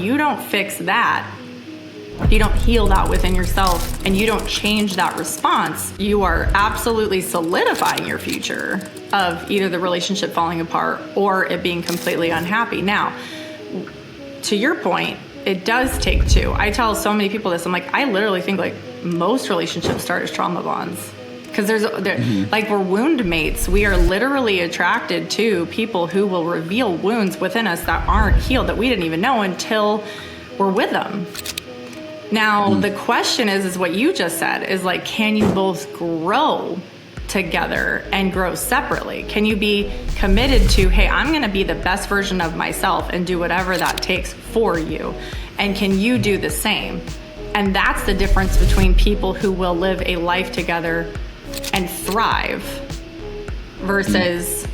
you don't fix that, if you don't heal that within yourself and you don't change that response, you are absolutely solidifying your future of either the relationship falling apart or it being completely unhappy. Now, to your point, it does take two. I tell so many people this. I'm like, I literally think like most relationships start as trauma bonds. Because like we're wound mates. We are literally attracted to people who will reveal wounds within us that aren't healed, that we didn't even know until we're with them. Now, the question is what you just said, is like, can you both grow together and grow separately? Can you be committed to, hey, I'm going to be the best version of myself and do whatever that takes for you? And can you do the same? And that's the difference between people who will live a life together and thrive versus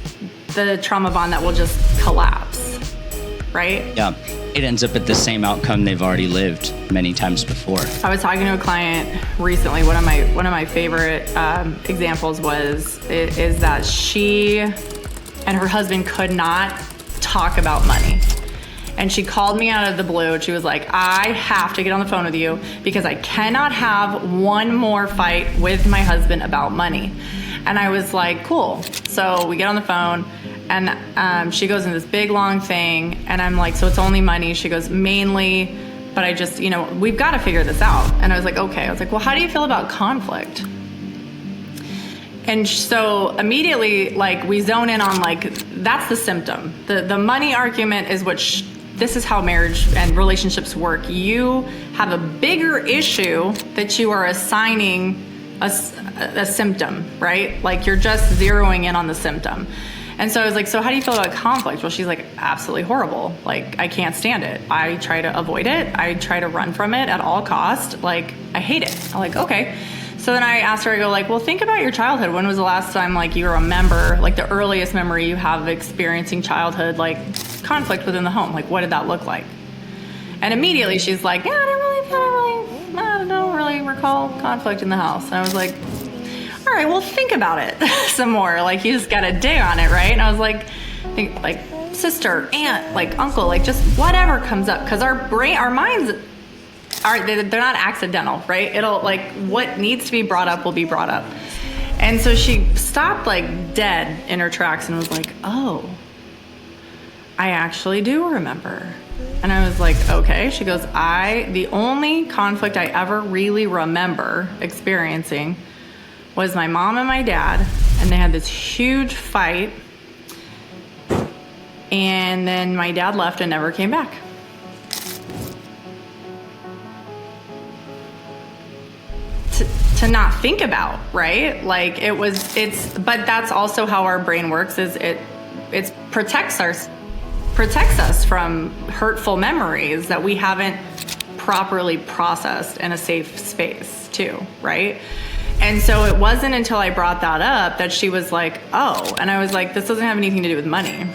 the trauma bond that will just collapse, right? Yeah. It ends up at the same outcome they've already lived many times before. I was talking to a client recently. One of my favorite examples is that she and her husband could not talk about money. And she called me out of the blue and she was like, I have to get on the phone with you because I cannot have one more fight with my husband about money. And I was like, cool. So we get on the phone and she goes in this big long thing and I'm like, so it's only money? She goes, mainly, but I just, we've got to figure this out. And I was like, okay. I was like, well, how do you feel about conflict? And so immediately, like, we zone in on, like, that's the symptom. The money argument is this is how marriage and relationships work. You have a bigger issue that you are assigning a symptom, right? Like, you're just zeroing in on the symptom. And so I was like, so how do you feel about conflict? Well, she's like, absolutely horrible. Like, I can't stand it. I try to avoid it. I try to run from it at all cost. Like, I hate it. I'm like, okay. So then I asked her, I go like, well, think about your childhood. When was the last time, like, you remember, like, the earliest memory you have of experiencing childhood, like, conflict within the home? Like, what did that look like? And immediately she's like, yeah, I don't really recall conflict in the house. And I was like, all right, well, think about it some more. Like, you just got to dig on it, right? And I was like, think like sister, aunt, like uncle, like just whatever comes up. Because our minds they're not accidental, right? It'll, like, what needs to be brought up will be brought up. And so she stopped, like, dead in her tracks and was like, oh, I actually do remember. And I was like, okay. She goes, the only conflict I ever really remember experiencing was my mom and my dad, and they had this huge fight, and then my dad left and never came back. To not think about, right? Like, but that's also how our brain works, is it protects us from hurtful memories that we haven't properly processed in a safe space too, right? And so it wasn't until I brought that up that she was like, oh, and I was like, this doesn't have anything to do with money.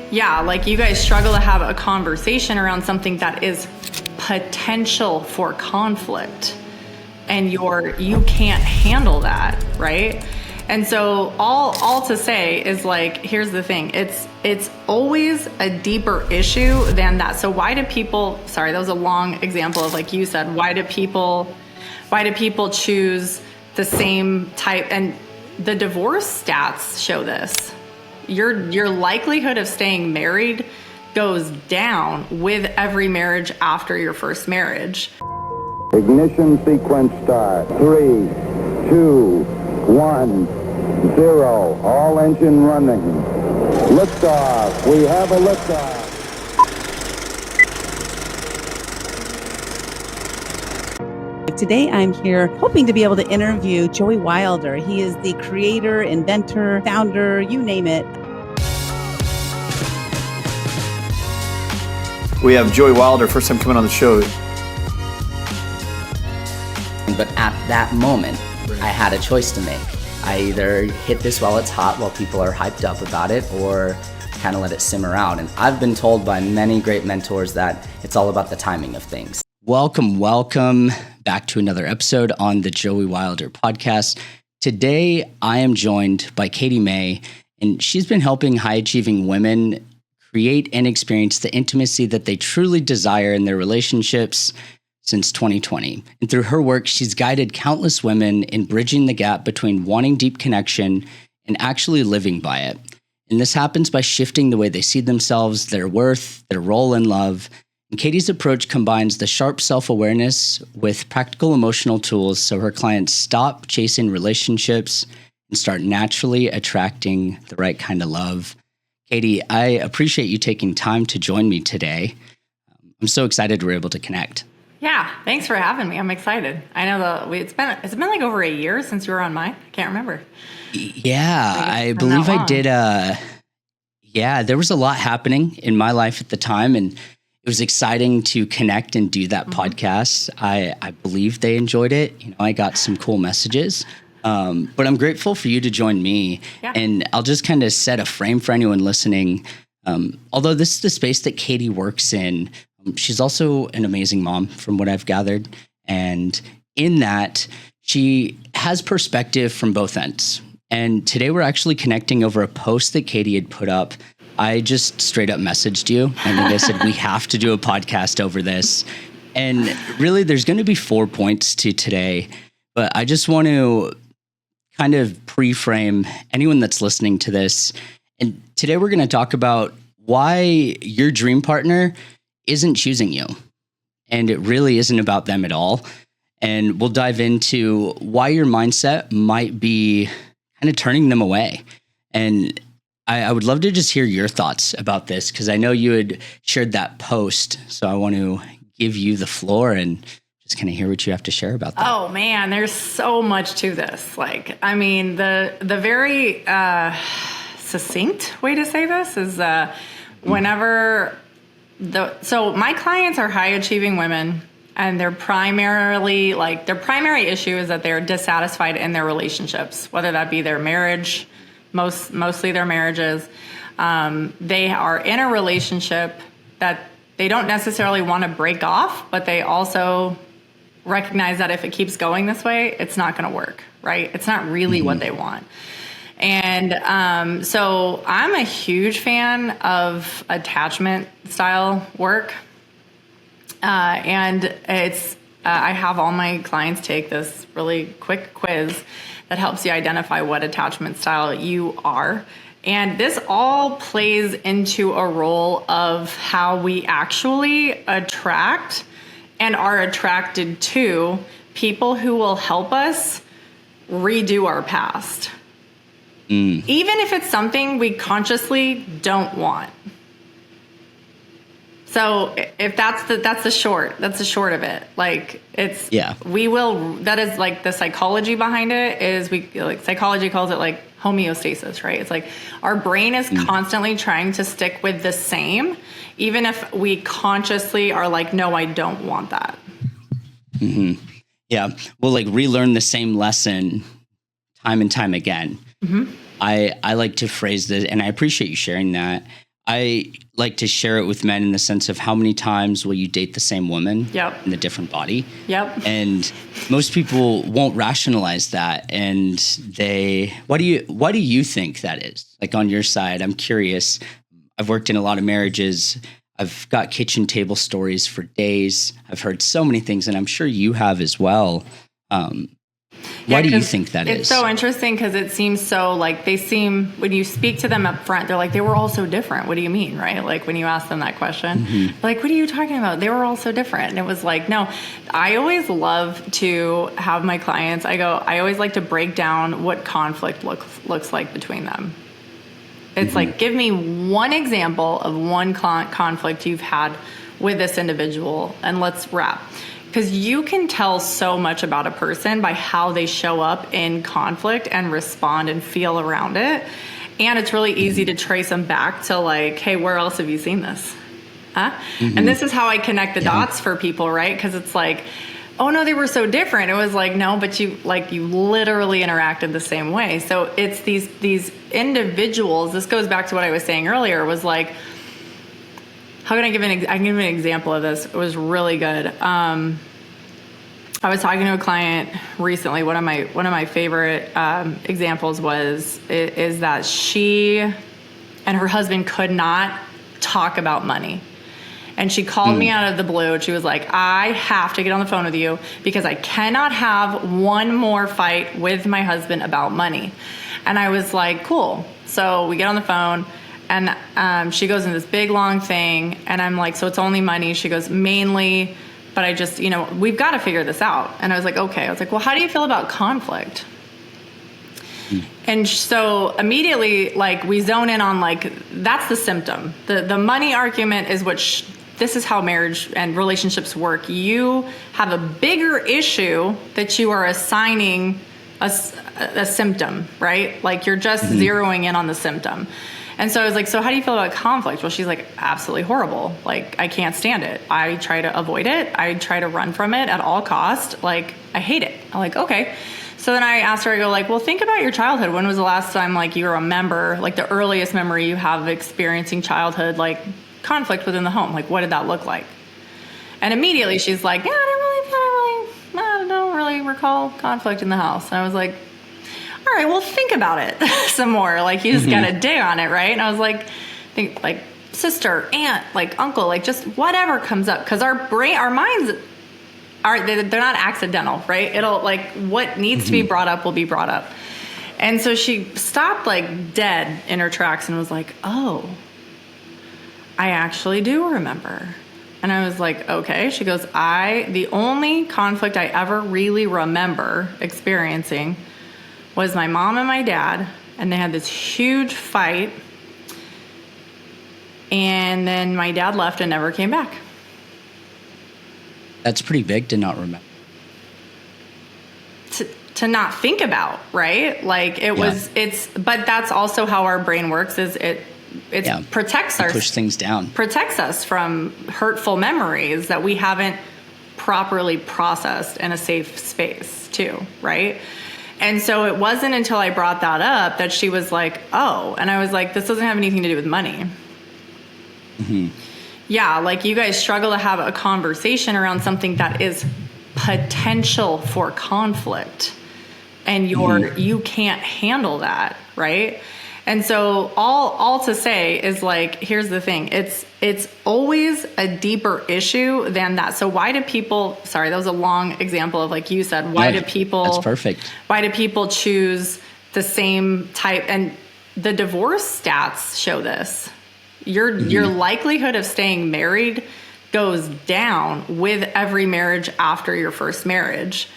Yeah, like, you guys struggle to have a conversation around something that is potential for conflict, and you can't handle that, right? And so all to say is, like, here's the thing. It's always a deeper issue than that. So why do people, sorry, that was a long example of, like you said, why do people choose the same type? And the divorce stats show this. Your likelihood of staying married goes down with every marriage after your first marriage. Ignition sequence start. 3, 2, 1, 0. All engine running. Liftoff. We have a liftoff. Today I'm here hoping to be able to interview Joey Wilder. He is the creator, inventor, founder, you name it. We have Joey Wilder, first time coming on the show. But at that moment, I had a choice to make. I either hit this while it's hot, while people are hyped up about it, or kind of let it simmer out. And I've been told by many great mentors that it's all about the timing of things. Welcome back to another episode on the Joey Wilder podcast. Today, I am joined by Katie May, and she's been helping high-achieving women create and experience the intimacy that they truly desire in their relationships since 2020. And through her work, she's guided countless women in bridging the gap between wanting deep connection and actually living by it. And this happens by shifting the way they see themselves, their worth, their role in love. And Katie's approach combines the sharp self-awareness with practical emotional tools so her clients stop chasing relationships and start naturally attracting the right kind of love. Katie, I appreciate you taking time to join me today. I'm so excited we're able to connect. Yeah, thanks for having me. I'm excited. I know it's been like over a year since you were on mine. I can't remember. Yeah, I believe I did. There was a lot happening in my life at the time, and it was exciting to connect and do that podcast. I believe they enjoyed it. I got some cool messages. But I'm grateful for you to join me. Yeah. And I'll just kind of set a frame for anyone listening. Although this is the space that Katie works in, she's also an amazing mom from what I've gathered. And in that, she has perspective from both ends. And today we're actually connecting over a post that Katie had put up. I just straight up messaged you and I said, we have to do a podcast over this. And really, there's going to be 4 points to today. But I just want to kind of pre-frame anyone that's listening to this. And today we're going to talk about why your dream partner isn't choosing you. And it really isn't about them at all. And we'll dive into why your mindset might be kind of turning them away. And I would love to just hear your thoughts about this, because I know you had shared that post. So I want to give you the floor and just kind of hear what you have to share about that. Oh man, there's so much to this. The very succinct way to say this is so my clients are high achieving women, and their primary issue is that they're dissatisfied in their relationships, whether that be their marriage, mostly their marriages. They are in a relationship that they don't necessarily want to break off, but they also recognize that if it keeps going this way, it's not going to work, right? It's not really what they want. And so I'm a huge fan of attachment style work. And I have all my clients take this really quick quiz that helps you identify what attachment style you are. And this all plays into a role of how we actually attract and are attracted to people who will help us redo our past. Even if it's something we consciously don't want. So if that's the short of it. That is like the psychology behind it is psychology calls it like homeostasis, right? It's like our brain is constantly trying to stick with the same, even if we consciously are like, no, I don't want that. Mm-hmm. Yeah. We'll relearn the same lesson time and time again. Mm-hmm. I like to phrase this, and I appreciate you sharing that. I like to share it with men in the sense of how many times will you date the same woman in a different body? Yep. And most people won't rationalize that. And why do you think that is? Like on your side, I'm curious. I've worked in a lot of marriages. I've got kitchen table stories for days. I've heard so many things, and I'm sure you have as well. Why do you think that is? It's so interesting because it seems so when you speak to them up front, they're like, they were all so different. What do you mean, right? Like when you ask them that question, like, what are you talking about? They were all so different. And it was like, no, I always love to have my clients, I always like to break down what conflict looks like between them. It's like, give me one example of one conflict you've had with this individual and let's wrap. Because you can tell so much about a person by how they show up in conflict and respond and feel around it. And it's really easy to trace them back to hey, where else have you seen this? Huh? And this is how I connect the dots for people, right? Because it's like, oh no, they were so different. It was like, no, but you literally interacted the same way. So it's these individuals, this goes back to what I was saying earlier, was like, how can I give I can give an example of this. It was really good. I was talking to a client recently. One of my favorite examples is that she and her husband could not talk about money. And she called me out of the blue and she was like, I have to get on the phone with you because I cannot have one more fight with my husband about money. And I was like, cool. So we get on the phone and she goes into this big long thing and I'm like, so it's only money. She goes, mainly, but I just, we've got to figure this out. And I was like, okay. I was like, well, how do you feel about conflict? And so immediately, like, we zone in on, like, that's the symptom. The money argument is this is how marriage and relationships work. You have a bigger issue that you are assigning a symptom, right? Like, you're just zeroing in on the symptom. And so I was like, so how do you feel about conflict? Well, she's like, absolutely horrible. Like, I can't stand it. I try to avoid it. I try to run from it at all cost. Like, I hate it. I'm like, okay. So then I asked her, I go like, well, think about your childhood. When was the last time, like, you remember, like, the earliest memory you have of experiencing childhood, like, conflict within the home? Like, what did that look like? And immediately she's like, yeah, I don't really recall conflict in the house. And I was like, all right, well, think about it some more. Like, you just got to dig on it, right? And I was like, think, like, sister, aunt, like, uncle, like, just whatever comes up. Because our minds they're not accidental, right? It'll, like, what needs to be brought up will be brought up. And so she stopped, like, dead in her tracks and was like, oh, I actually do remember. And I was like, okay. She goes, the only conflict I ever really remember experiencing was my mom and my dad, and they had this huge fight, and then my dad left and never came back. That's pretty big to not remember. To not think about, right? Like, but that's also how our brain works, is it protects us. Push things down. Protects us from hurtful memories that we haven't properly processed in a safe space too, right? And so it wasn't until I brought that up that she was like, oh, and I was like, this doesn't have anything to do with money. Yeah, like, you guys struggle to have a conversation around something that is potential for conflict, and you can't handle that, right? And so all to say is, like, here's the thing. It's always a deeper issue than that. So why do people, sorry, that was a long example of, like you said, That's perfect. Why do people choose the same type? And the divorce stats show this. Your likelihood of staying married goes down with every marriage after your first marriage.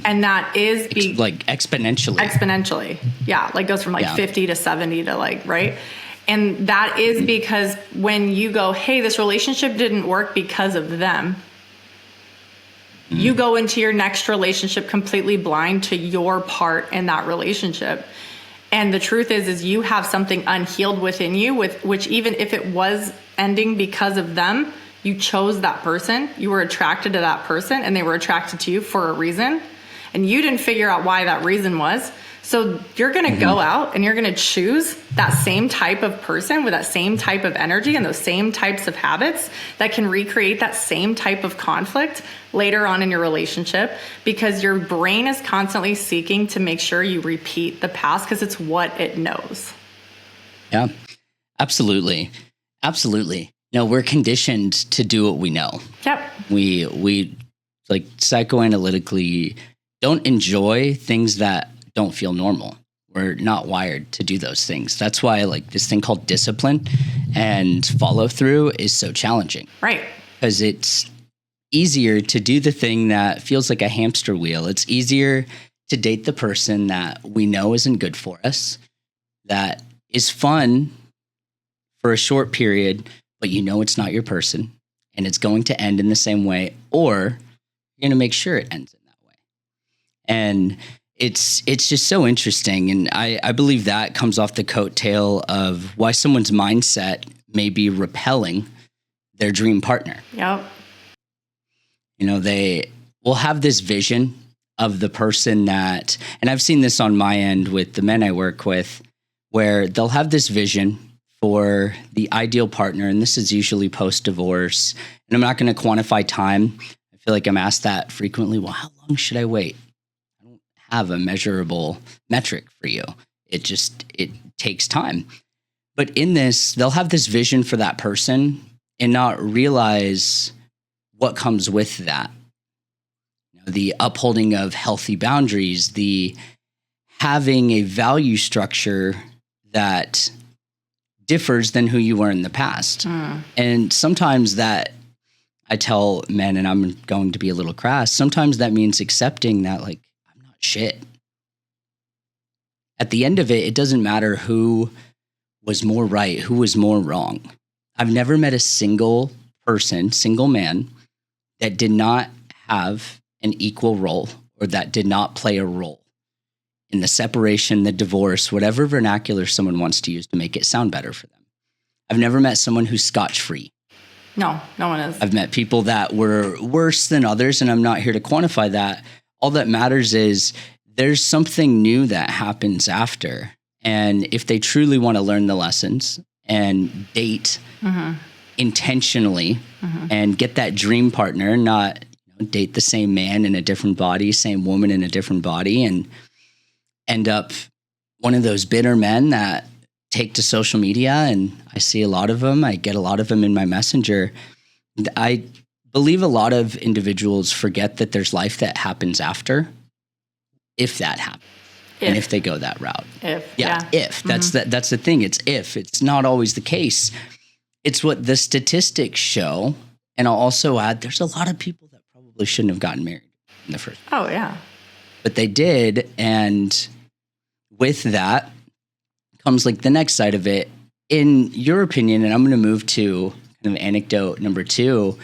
And that is like exponentially. Yeah. Like, goes from, like, 50 to 70 to, like, right. And that is because when you go, hey, this relationship didn't work because of them, you go into your next relationship completely blind to your part in that relationship. And the truth is you have something unhealed within you, which even if it was ending because of them, you chose that person, you were attracted to that person, and they were attracted to you for a reason. And you didn't figure out why that reason was. So you're going to go out and you're going to choose that same type of person with that same type of energy and those same types of habits that can recreate that same type of conflict later on in your relationship, because your brain is constantly seeking to make sure you repeat the past because it's what it knows. Yeah, absolutely. No, we're conditioned to do what we know. Yep. We like, psychoanalytically don't enjoy things that don't feel normal. We're not wired to do those things. That's why, like, this thing called discipline and follow through is so challenging. Right. Because it's easier to do the thing that feels like a hamster wheel. It's easier to date the person that we know isn't good for us, that is fun for a short period, but you know it's not your person and it's going to end in the same way, or you're going to make sure it ends in that way. And it's just so interesting. And I believe that comes off the coattail of why someone's mindset may be repelling their dream partner. Yep. You know, they will have this vision of the person that, and I've seen this on my end with the men I work with, where they'll have this vision for the ideal partner. And this is usually post-divorce. And I'm not going to quantify time. I feel like I'm asked that frequently. Well, how long should I wait? I don't have a measurable metric for you. It takes time. But in this, they'll have this vision for that person and not realize what comes with that. The upholding of healthy boundaries, the having a value structure that differs than who you were in the past. And sometimes that, I tell men, and I'm going to be a little crass, sometimes that means accepting that, like, I'm not shit. At the end of it, it doesn't matter who was more right, who was more wrong. I've never met a single person, single man, that did not have an equal role or that did not play a role in the separation, the divorce, whatever vernacular someone wants to use to make it sound better for them. I've never met someone who's scotch-free. No, no one is. I've met people that were worse than others, and I'm not here to quantify that. All that matters is there's something new that happens after. And if they truly want to learn the lessons and date intentionally and get that dream partner, not date the same man in a different body, same woman in a different body, and end up one of those bitter men that take to social media, and I see a lot of them. I get a lot of them in my messenger. I believe a lot of individuals forget that there's life that happens after, if that happens. And if they go that route. If. That's the thing. It's if. It's not always the case. It's what the statistics show. And I'll also add, there's a lot of people that probably shouldn't have gotten married in the first place. Oh, yeah. But they did. And with that comes like the next side of it. In your opinion, and I'm going to move to kind of anecdote number 2,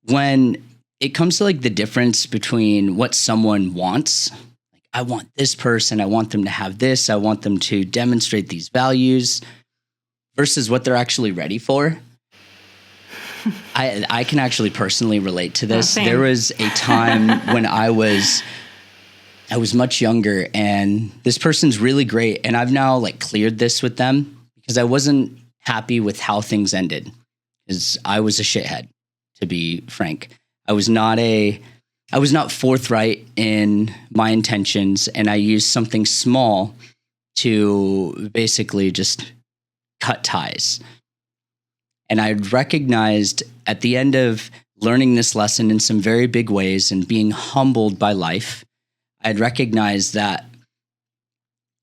when it comes to like the difference between what someone wants, like I want this person, I want them to have this, I want them to demonstrate these values, versus what they're actually ready for. I can actually personally relate to this. There was a time when I was much younger, and this person's really great. And I've now like cleared this with them because I wasn't happy with how things ended, because I was a shithead, to be frank. I was not forthright in my intentions, and I used something small to basically just cut ties. And I recognized at the end of learning this lesson in some very big ways and being humbled by life, I'd recognized that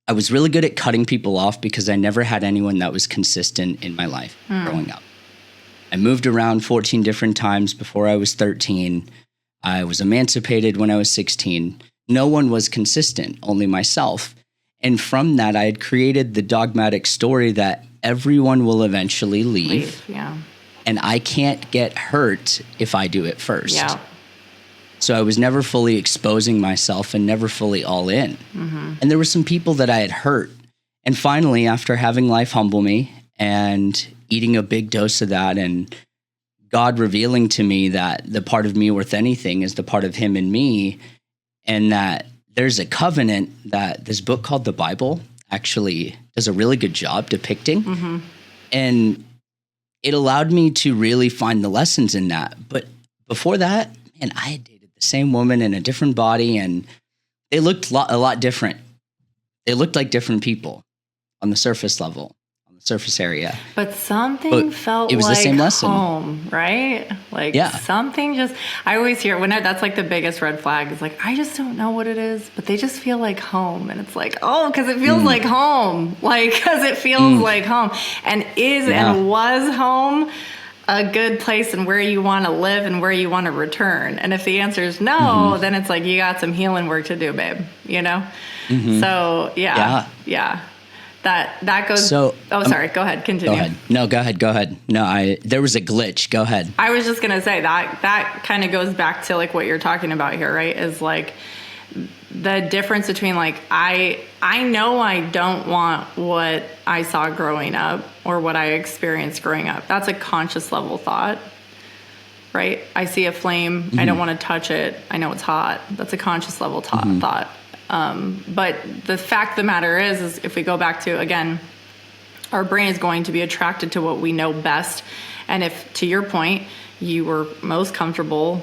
I was really good at cutting people off because I never had anyone that was consistent in my life growing up. I moved around 14 different times before I was 13. I was emancipated when I was 16. No one was consistent, only myself. And from that, I had created the dogmatic story that everyone will eventually leave. And I can't get hurt if I do it first. Yeah. So I was never fully exposing myself and never fully all in. And there were some people that I had hurt. And finally, after having life humble me and eating a big dose of that, and God revealing to me that the part of me worth anything is the part of him in me, and that there's a covenant that this book called the Bible actually does a really good job depicting. And it allowed me to really find the lessons in that. But before that, man, I had dated the same woman in a different body, and they looked a lot different. They looked like different people on the surface level, on the surface area. But something felt it was like the same lesson. Home, right? Like something just, I always hear that's like the biggest red flag is like, I just don't know what it is, but they just feel like home. And it's like, oh, because it feels like home. Like, because it feels like home. And and was home a good place and where you want to live and where you want to return? And if the answer is no, then it's like, you got some healing work to do, babe, you know? So yeah. That goes. So, sorry. Go ahead. Continue. Go ahead. No, go ahead. No, there was a glitch. Go ahead. I was just gonna say that kind of goes back to like what you're talking about here, right? Is like the difference between like I know I don't want what I saw growing up or what I experienced growing up. That's a conscious level thought, right? I see a flame. I don't want to touch it. I know it's hot. That's a conscious level thought. But the fact of the matter is if we go back to, again, our brain is going to be attracted to what we know best. And if, to your point, you were most comfortable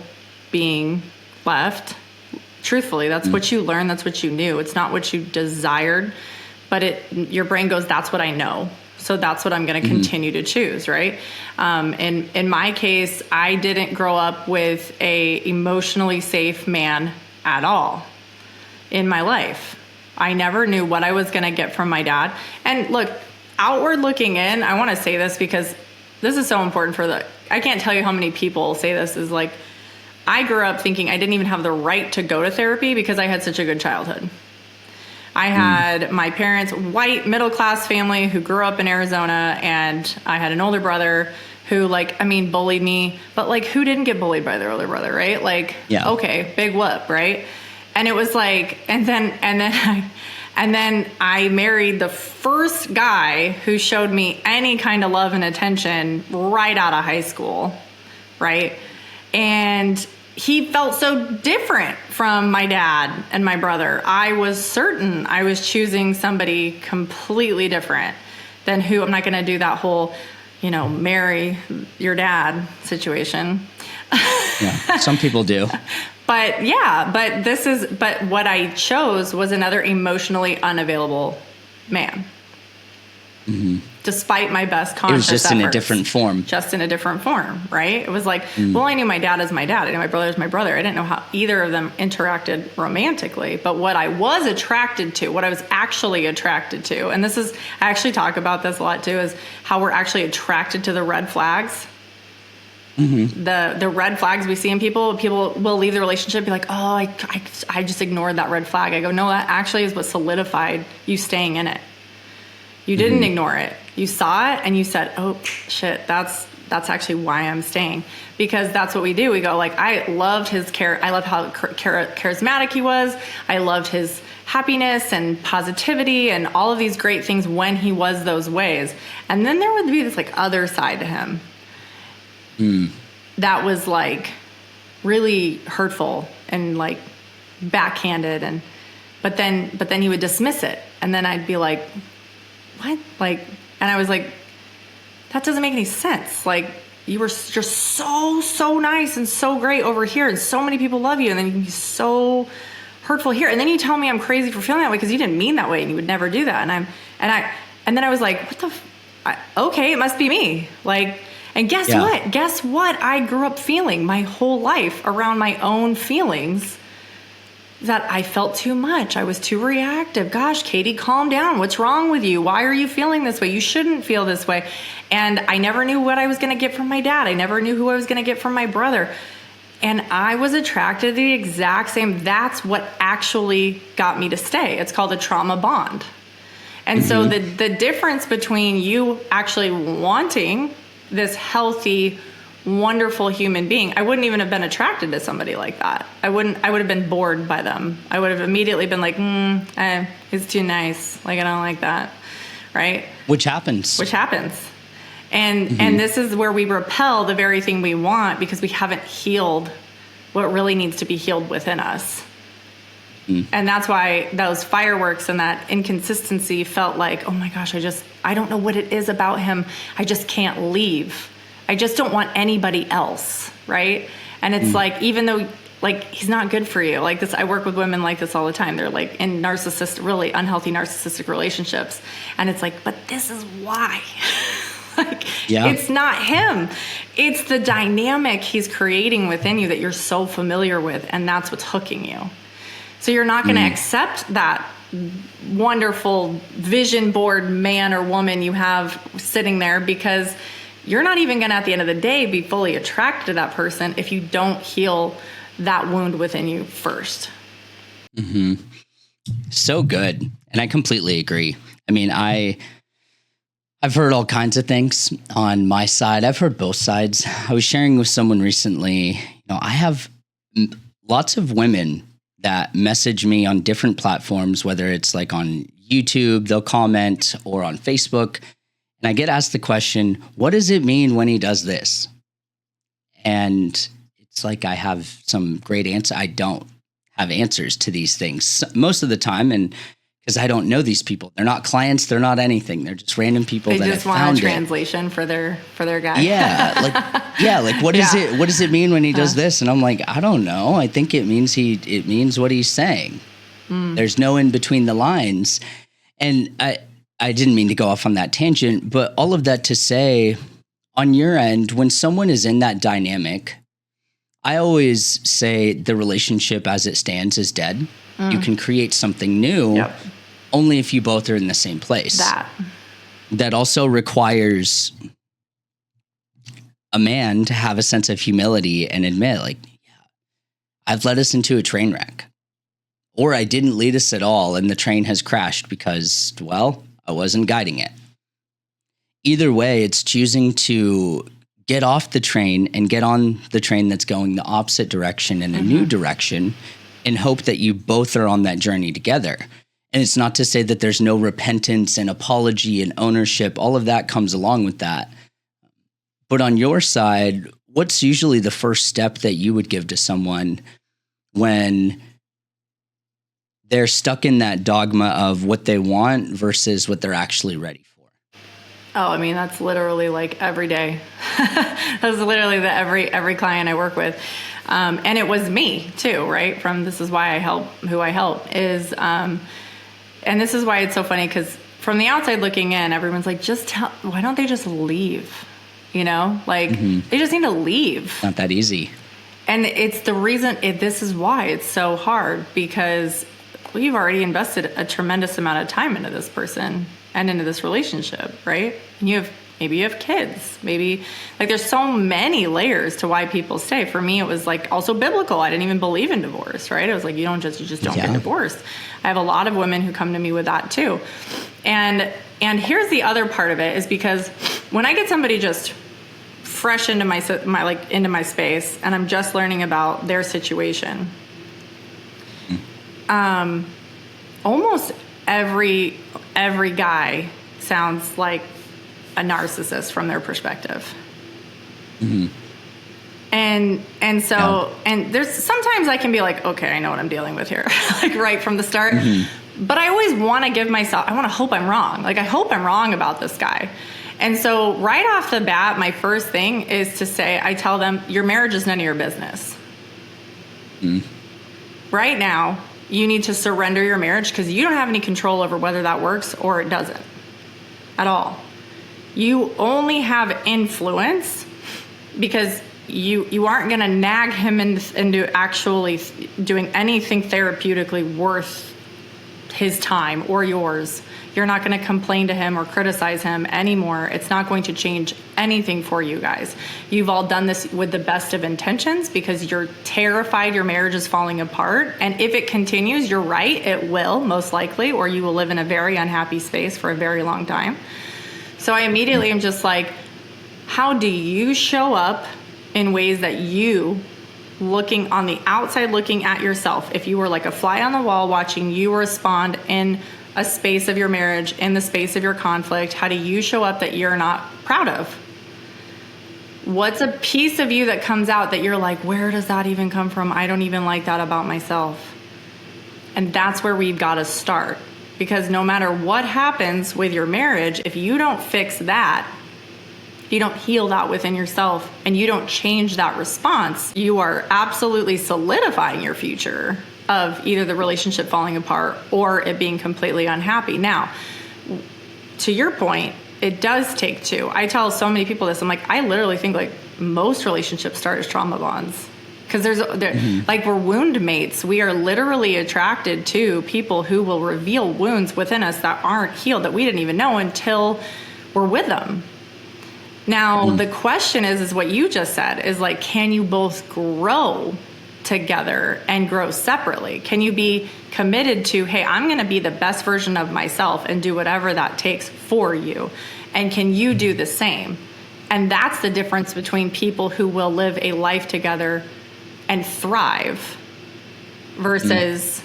being left, truthfully, that's what you learned. That's what you knew. It's not what you desired, but your brain goes, that's what I know. So that's what I'm going to continue to choose, right? In my case, I didn't grow up with a emotionally safe man at all in my life. I never knew what I was going to get from my dad. And look, outward looking in, I want to say this because this is so important I can't tell you how many people say this, is like, I grew up thinking I didn't even have the right to go to therapy because I had such a good childhood. I had my parents, white middle-class family who grew up in Arizona, and I had an older brother who bullied me, but who didn't get bullied by their older brother, right? Okay, big whoop, right? And it was and then I married the first guy who showed me any kind of love and attention right out of high school, right? And he felt so different from my dad and my brother. I was certain I was choosing somebody completely different than who. I'm not going to do that whole, marry your dad situation. Yeah, some people do. But what I chose was another emotionally unavailable man. Mm-hmm. Despite my best conscious efforts. It was just in a different form. Just in a different form, right? It was well, I knew my dad as my dad. I knew my brother as my brother. I didn't know how either of them interacted romantically. But what I was attracted to, what I was actually attracted to, and I actually talk about this a lot too, is how we're actually attracted to the red flags. Mm-hmm. The red flags we see in people will leave the relationship and be like, oh, I just ignored that red flag. I go, no, that actually is what solidified you staying in it. You didn't ignore it. You saw it and you said, oh shit, that's actually why I'm staying. Because that's what we do. We go I loved his care. I love how charismatic he was. I loved his happiness and positivity and all of these great things when he was those ways. And then there would be this other side to him. That was really hurtful and backhanded, but then he would dismiss it, and then I'd be like, what? And I was like, that doesn't make any sense. You're so nice and so great over here, and so many people love you, and then you can be so hurtful here, and then you tell me I'm crazy for feeling that way because you didn't mean that way and you would never do that. And then I was like, what the okay, it must be me. And guess what? Guess what? I grew up feeling my whole life around my own feelings, that I felt too much. I was too reactive. Gosh, Katie, calm down. What's wrong with you? Why are you feeling this way? You shouldn't feel this way. And I never knew what I was going to get from my dad. I never knew who I was going to get from my brother. And I was attracted to the exact same. That's what actually got me to stay. It's called a trauma bond. And so the difference between you actually wanting this healthy, wonderful human being, I wouldn't even have been attracted to somebody like that. I would have been bored by them. I would have immediately been like, he's too nice. I don't like that. Right? Which happens. And this is where we repel the very thing we want because we haven't healed what really needs to be healed within us. And that's why those fireworks and that inconsistency felt like, oh my gosh, I don't know what it is about him. I just can't leave. I just don't want anybody else, right? And it's even though he's not good for you, this, I work with women like this all the time. They're in really unhealthy narcissistic relationships. And it's but this is why. It's not him. It's the dynamic he's creating within you that you're so familiar with. And that's what's hooking you. So you're not going to accept that wonderful vision board man or woman you have sitting there because you're not even going to, at the end of the day, be fully attracted to that person if you don't heal that wound within you first. Mm-hmm. So good. And I completely agree. I mean, I've heard all kinds of things on my side. I've heard both sides. I was sharing with someone recently, I have lots of women that message me on different platforms, whether it's on YouTube, they'll comment, or on Facebook. And I get asked the question, what does it mean when he does this? And it's I have some great answer. I don't have answers to these things most of the time. And because I don't know these people, they're not clients, they're not anything. They're just random people they that just have want found a translation for their guy. Yeah. What is it? What does it mean when he does this? And I'm I don't know. I think it means what he's saying. There's no in between the lines. And I didn't mean to go off on that tangent, but all of that to say, on your end, when someone is in that dynamic, I always say the relationship as it stands is dead. You can create something new only if you both are in the same place. That also requires a man to have a sense of humility and admit, like, yeah, I've led us into a train wreck. Or I didn't lead us at all and the train has crashed because, well, I wasn't guiding it. Either way, it's choosing to get off the train and get on the train that's going the opposite direction in a new direction and hope that you both are on that journey together. And it's not to say that there's no repentance and apology and ownership. All of that comes along with that. But on your side, what's usually the first step that you would give to someone when they're stuck in that dogma of what they want versus what they're actually ready for? Oh, I mean, that's literally like every day. That's literally every client I work with. And it was me too, right? From This Is Why I Help Who I Help is, and this is why it's so funny, because from the outside looking in, everyone's like, why don't they just leave? You know, like they just need to leave. Not that easy. And it's the reason, this is why it's so hard, because we've already invested a tremendous amount of time into this person and into this relationship, right? And maybe you have kids, maybe, like, there's so many layers to why people stay. For me, it was like also biblical. I didn't even believe in divorce, right? It was like, you just don't get divorced. I have a lot of women who come to me with that too. And here's the other part of it, is because when I get somebody just fresh into into my space and I'm just learning about their situation, almost every guy sounds like a narcissist from their perspective. And so, and there's sometimes I can be like, okay, I know what I'm dealing with here, like right from the start. But I always want to give myself, I want to hope I'm wrong. Like, I hope I'm wrong about this guy. And so right off the bat, my first thing is to say, I tell them, your marriage is none of your business. Right now, you need to surrender your marriage, because you don't have any control over whether that works or it doesn't at all. You only have influence because you aren't going to nag him into actually doing anything therapeutically worth his time or yours. You're not going to complain to him or criticize him anymore. It's not going to change anything for you guys. You've all done this with the best of intentions because you're terrified your marriage is falling apart. And if it continues, you're right, it will, most likely, or you will live in a very unhappy space for a very long time. So I immediately am just like, how do you show up in ways that you, looking on the outside, looking at yourself, if you were like a fly on the wall watching you respond in a space of your marriage, in the space of your conflict, how do you show up that you're not proud of? What's a piece of you that comes out that you're like, where does that even come from? I don't even like that about myself. And that's where we've got to start. Because no matter what happens with your marriage, if you don't fix that, if you don't heal that within yourself, and you don't change that response, you are absolutely solidifying your future of either the relationship falling apart or it being completely unhappy. Now, to your point, it does take two. I tell so many people this. I'm like, I literally think like most relationships start as trauma bonds. Because like, we're wound mates. We are literally attracted to people who will reveal wounds within us that aren't healed, that we didn't even know until we're with them. Now, the question is what you just said, is like, can you both grow together and grow separately? Can you be committed to, hey, I'm going to be the best version of myself and do whatever that takes for you? And can you do the same? And that's the difference between people who will live a life together and thrive versus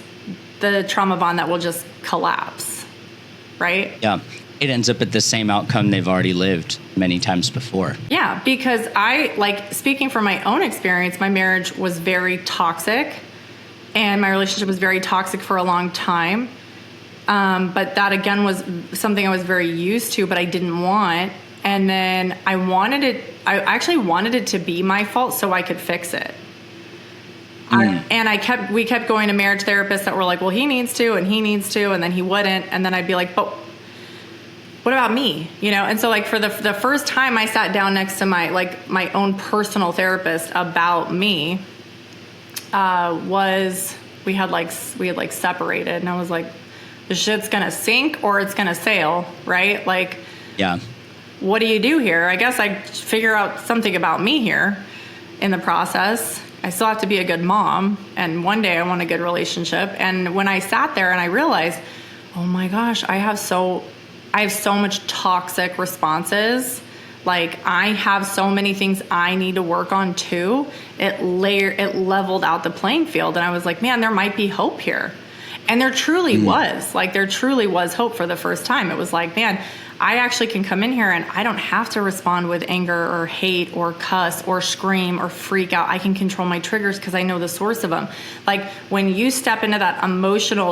the trauma bond that will just collapse, right? Yeah. It ends up at the same outcome they've already lived many times before. Yeah, because speaking from my own experience, my marriage was very toxic and my relationship was very toxic for a long time. But that again was something I was very used to, but I didn't want. And then I actually wanted it to be my fault so I could fix it. And we kept going to marriage therapists that were like, well, he needs to, and then he wouldn't. And then I'd be like, but what about me? And so like for the first time I sat down next to my own personal therapist about me, we had separated, and I was like, the shit's gonna sink or it's gonna sail, right? Like, Yeah. what do you do here? I guess I figure out something about me here in the process. I still have to be a good mom, and one day I want a good relationship. And when I sat there and I realized, oh my gosh, I have so much toxic responses. Like, I have so many things I need to work on too. It leveled out the playing field, and I was like, man, there might be hope here. And there truly was. Like, there truly was hope for the first time. It was like, man, I actually can come in here and I don't have to respond with anger or hate or cuss or scream or freak out. I can control my triggers because I know the source of them. Like, when you step into that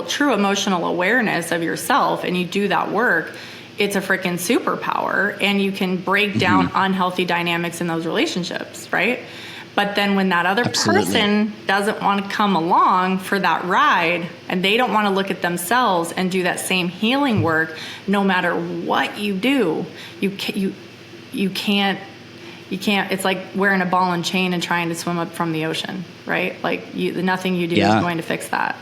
true emotional awareness of yourself and you do that work, it's a freaking superpower, and you can break down unhealthy dynamics in those relationships, right? But then when that other person doesn't want to come along for that ride, and they don't want to look at themselves and do that same healing work, no matter what you do, you can't. It's like wearing a ball and chain and trying to swim up from the ocean, right? Like, nothing you do is going to fix that.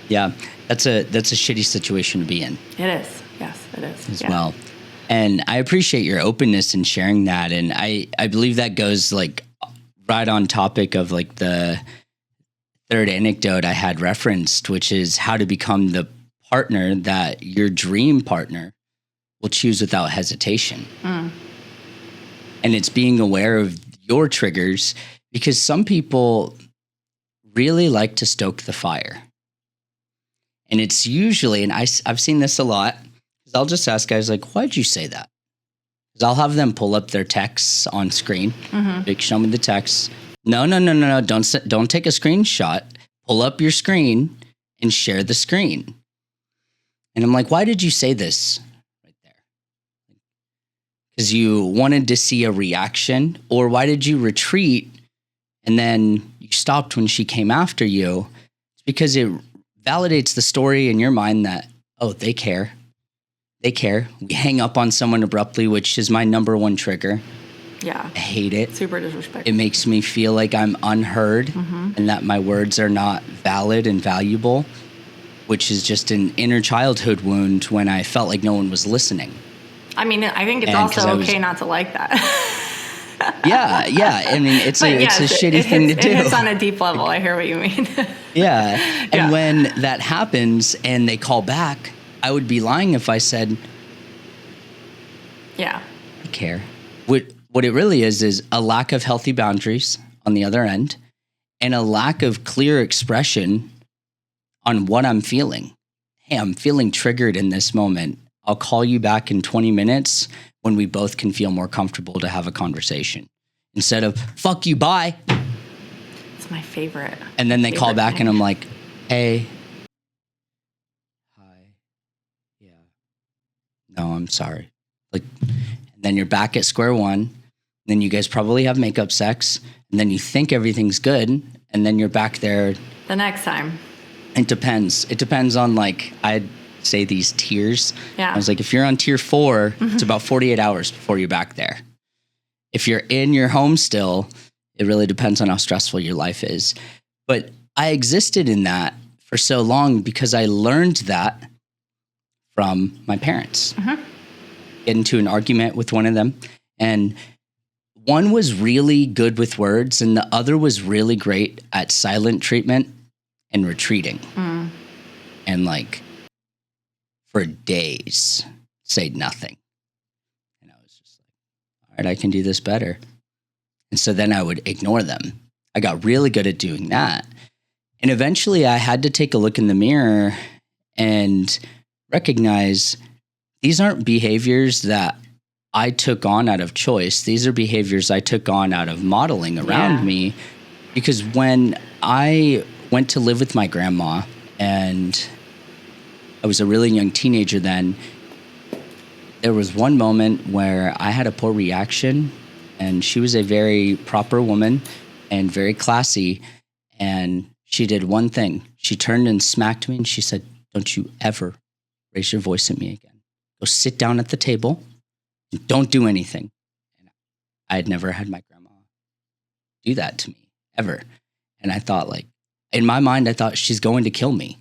Yeah, that's a shitty situation to be in. It is. Yes, it is. As well. And I appreciate your openness in sharing that. And I believe that goes like right on topic of like the third anecdote I had referenced, which is how to become the partner that your dream partner will choose without hesitation. And it's being aware of your triggers, because some people really like to stoke the fire. And it's usually, and I've seen this a lot, because I'll just ask guys like, why'd you say that? Because I'll have them pull up their texts on screen. Like, show me the text. No. Don't take a screenshot. Pull up your screen and share the screen. And I'm like, why did you say this right there? Because you wanted to see a reaction? Or why did you retreat and then you stopped when she came after you? It's because it validates the story in your mind that, oh, they care. They care. We hang up on someone abruptly, which is my number one trigger. Yeah. I hate it. Super disrespectful. It makes me feel like I'm unheard and that my words are not valid and valuable, which is just an inner childhood wound when I felt like no one was listening. I mean, I think it's also okay not to like that. Yeah. I mean, it's a shitty thing to do. It's on a deep level. I hear what you mean. Yeah. And when that happens and they call back, I would be lying if I said, I care. What it really is a lack of healthy boundaries on the other end, and a lack of clear expression on what I'm feeling. Hey, I'm feeling triggered in this moment. I'll call you back in 20 minutes when we both can feel more comfortable to have a conversation. Instead of, fuck you, bye. It's my favorite. And then they call back and I'm like, hey. Hi. Yeah. No, I'm sorry. Like, and then you're back at square one. Then you guys probably have makeup sex. And then you think everything's good. And then you're back there. The next time. It depends. It depends on, like, I'd say these tiers. Yeah. I was like, if you're on tier 4, it's about 48 hours before you're back there. If you're in your home still, it really depends on how stressful your life is. But I existed in that for so long because I learned that from my parents. Get into an argument with one of them, and one was really good with words and the other was really great at silent treatment and retreating. And like for days say nothing. And I was just like, all right, I can do this better. And so then I would ignore them. I got really good at doing that. And eventually I had to take a look in the mirror and recognize these aren't behaviors that I took on out of choice. These are behaviors I took on out of modeling around me. Because when I went to live with my grandma, and I was a really young teenager then, there was one moment where I had a poor reaction, and she was a very proper woman and very classy. And she did one thing. She turned and smacked me and she said, "Don't you ever raise your voice at me again. Go sit down at the table and don't do anything. And I had never had my grandma do that to me ever. And I thought, like, in my mind, I thought she's going to kill me.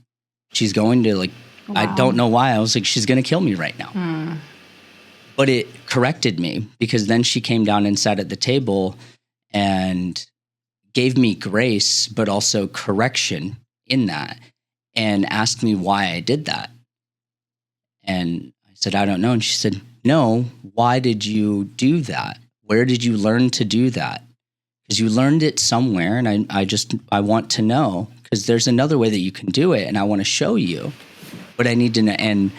She's going to, like, wow. I don't know why. I was like, she's going to kill me right now. But it corrected me, because then she came down and sat at the table and gave me grace, but also correction in that, and asked me why I did that. And I said, I don't know. And she said, no, why did you do that? Where did you learn to do that? Because you learned it somewhere, and I want to know, because there's another way that you can do it, and I want to show you. But I need to know. And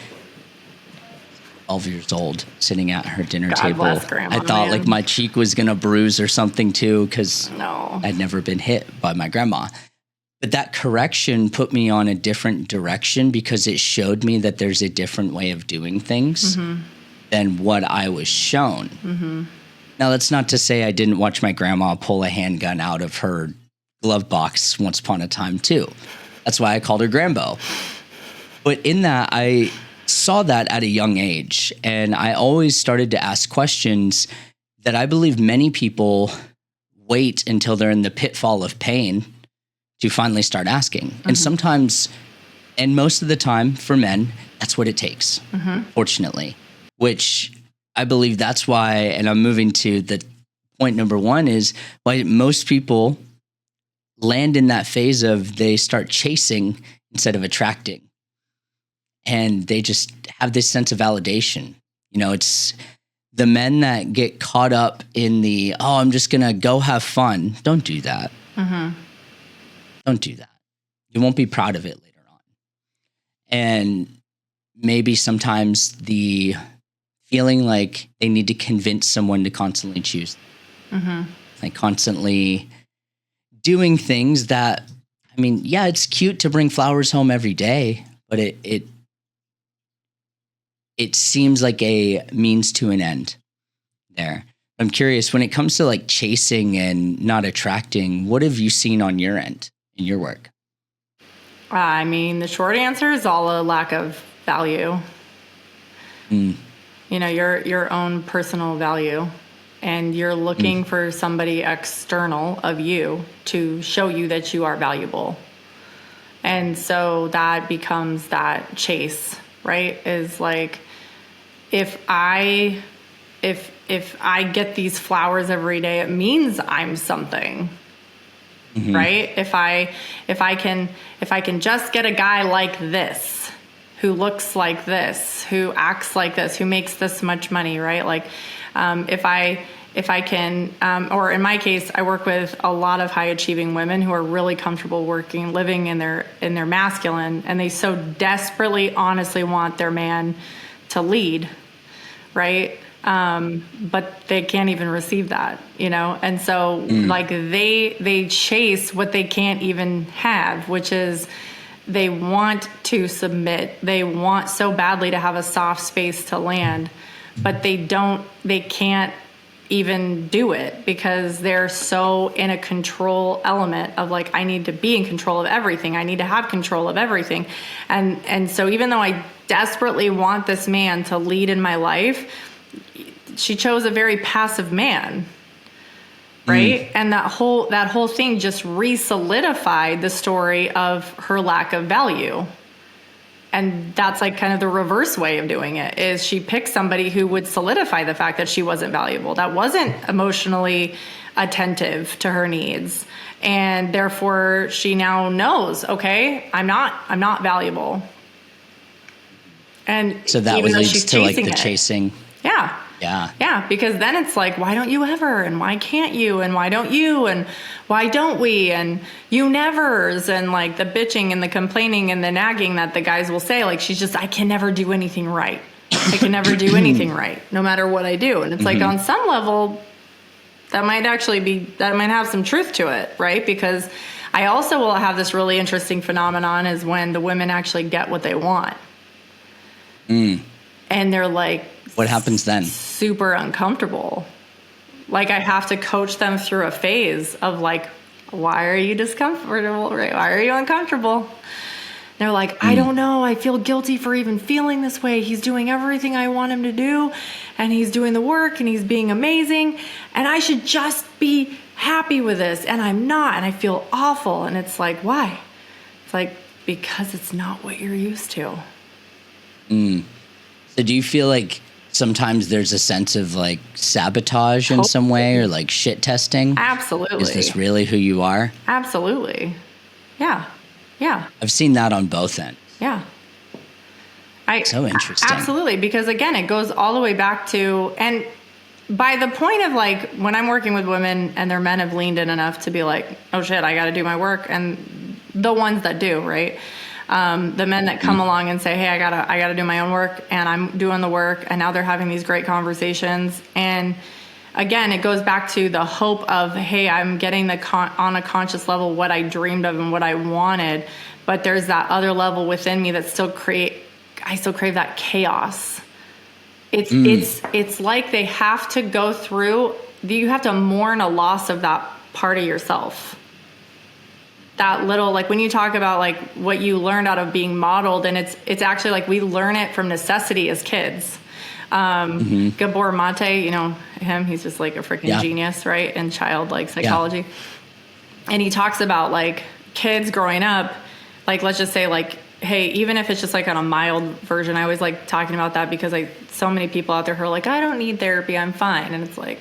12 years old, sitting at her dinner table, I thought like my cheek was going to bruise or something too, because I'd never been hit by my grandma. But that correction put me on a different direction, because it showed me that there's a different way of doing things than what I was shown. Now, that's not to say I didn't watch my grandma pull a handgun out of her glove box once upon a time too. That's why I called her Grambo. But in that, I saw that at a young age, and I always started to ask questions that I believe many people wait until they're in the pitfall of pain to finally start asking. And sometimes, and most of the time for men, that's what it takes, fortunately, which I believe that's why, and I'm moving to the point number one, is why most people land in that phase of they start chasing instead of attracting. And they just have this sense of validation. You know, it's the men that get caught up in the, oh, I'm just going to go have fun. Don't do that. Don't do that. You won't be proud of it later on. And maybe sometimes the feeling like they need to convince someone to constantly choose. Like constantly doing things that, I mean, yeah, it's cute to bring flowers home every day, but it seems like a means to an end there. I'm curious, when it comes to like chasing and not attracting, what have you seen on your end in your work? I mean, the short answer is all a lack of value. You know, your own personal value. And you're looking for somebody external of you to show you that you are valuable. And so that becomes that chase, right? Is like, if I get these flowers every day, it means I'm something, right? If I can just get a guy like this, who looks like this, who acts like this, who makes this much money, right? Like, if I can, or in my case, I work with a lot of high achieving women who are really comfortable living in their masculine, and they so desperately, honestly want their man to lead, right? But they can't even receive that, you know? And so like they chase what they can't even have, which is they want to submit. They want so badly to have a soft space to land, but they can't even do it because they're so in a control element of like, I need to be in control of everything. I need to have control of everything. And so even though I desperately want this man to lead in my life, she chose a very passive man, right? And that whole thing just re-solidified the story of her lack of value. And that's like kind of the reverse way of doing it, is she picked somebody who would solidify the fact that she wasn't valuable, that wasn't emotionally attentive to her needs. And therefore she now knows, okay, I'm not valuable. And so that leads to like the chasing. Yeah. Yeah, because then it's like, why don't you ever? And why can't you? And why don't you? And why don't we? And you nevers. And like the bitching and the complaining and the nagging that the guys will say, like, she's just, I can never do anything right. I can never do anything right, no matter what I do. And it's like, on some level, that might have some truth to it, right? Because I also will have this really interesting phenomenon is when the women actually get what they want. And they're like, what happens then? Super uncomfortable. Like I have to coach them through a phase of like, why are you discomfortable? Right? Why are you uncomfortable? they're like, I don't know. I feel guilty for even feeling this way. He's doing everything I want him to do, and he's doing the work, and he's being amazing, and I should just be happy with this, and I'm not, and I feel awful. And it's like, why? It's like, because it's not what you're used to. So do you feel like sometimes there's a sense of like sabotage in some way, or like shit testing? Absolutely. Is this really who you are? Absolutely. Yeah. Yeah. I've seen that on both ends. Yeah. So interesting. Absolutely. Because again, it goes all the way back to, and by the point of like, when I'm working with women and their men have leaned in enough to be like, oh shit, I got to do my work. And the ones that do, right? The men that come along and say, hey, I gotta do my own work, and I'm doing the work, and now they're having these great conversations. And again, it goes back to the hope of, hey, I'm getting on a conscious level what I dreamed of and what I wanted, but there's that other level within me that I still crave that chaos. It's like they have to go through, you have to mourn a loss of that part of yourself. That little, like when you talk about like what you learned out of being modeled, and it's actually like we learn it from necessity as kids. Gabor Mate, you know him, he's just like a freaking genius, right? In child like psychology. Yeah. And he talks about like kids growing up, like let's just say like, hey, even if it's just like on a mild version, I always like talking about that because so many people out there who are like, I don't need therapy, I'm fine. And it's like,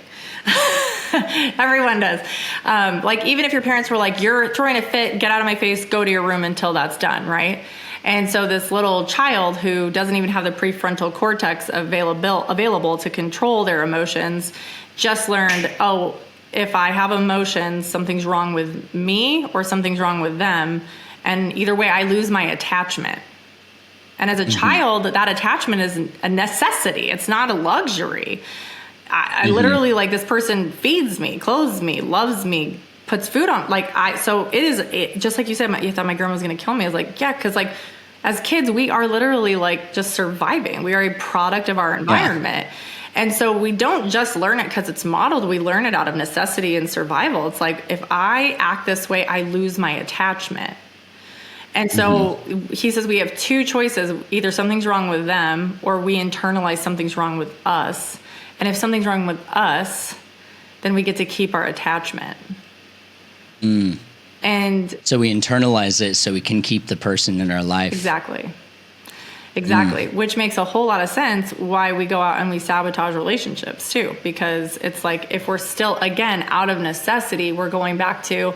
everyone does. Like even if your parents were like, you're throwing a fit, get out of my face, go to your room until that's done, right? And so this little child who doesn't even have the prefrontal cortex available to control their emotions just learned, oh, if I have emotions, something's wrong with me or something's wrong with them. And either way, I lose my attachment. And as a child, that attachment is a necessity. It's not a luxury. I literally, like, this person feeds me, clothes me, loves me, puts food on. So it is just like you said, you thought my grandma was going to kill me. I was like, yeah, because like as kids, we are literally like just surviving. We are a product of our environment. Yeah. And so we don't just learn it because it's modeled. We learn it out of necessity and survival. It's like, if I act this way, I lose my attachment. And so he says we have two choices. Either something's wrong with them or we internalize something's wrong with us. And if something's wrong with us, then we get to keep our attachment. And so we internalize it so we can keep the person in our life. Exactly. Which makes a whole lot of sense why we go out and we sabotage relationships too. Because it's like, if we're still, again, out of necessity, we're going back to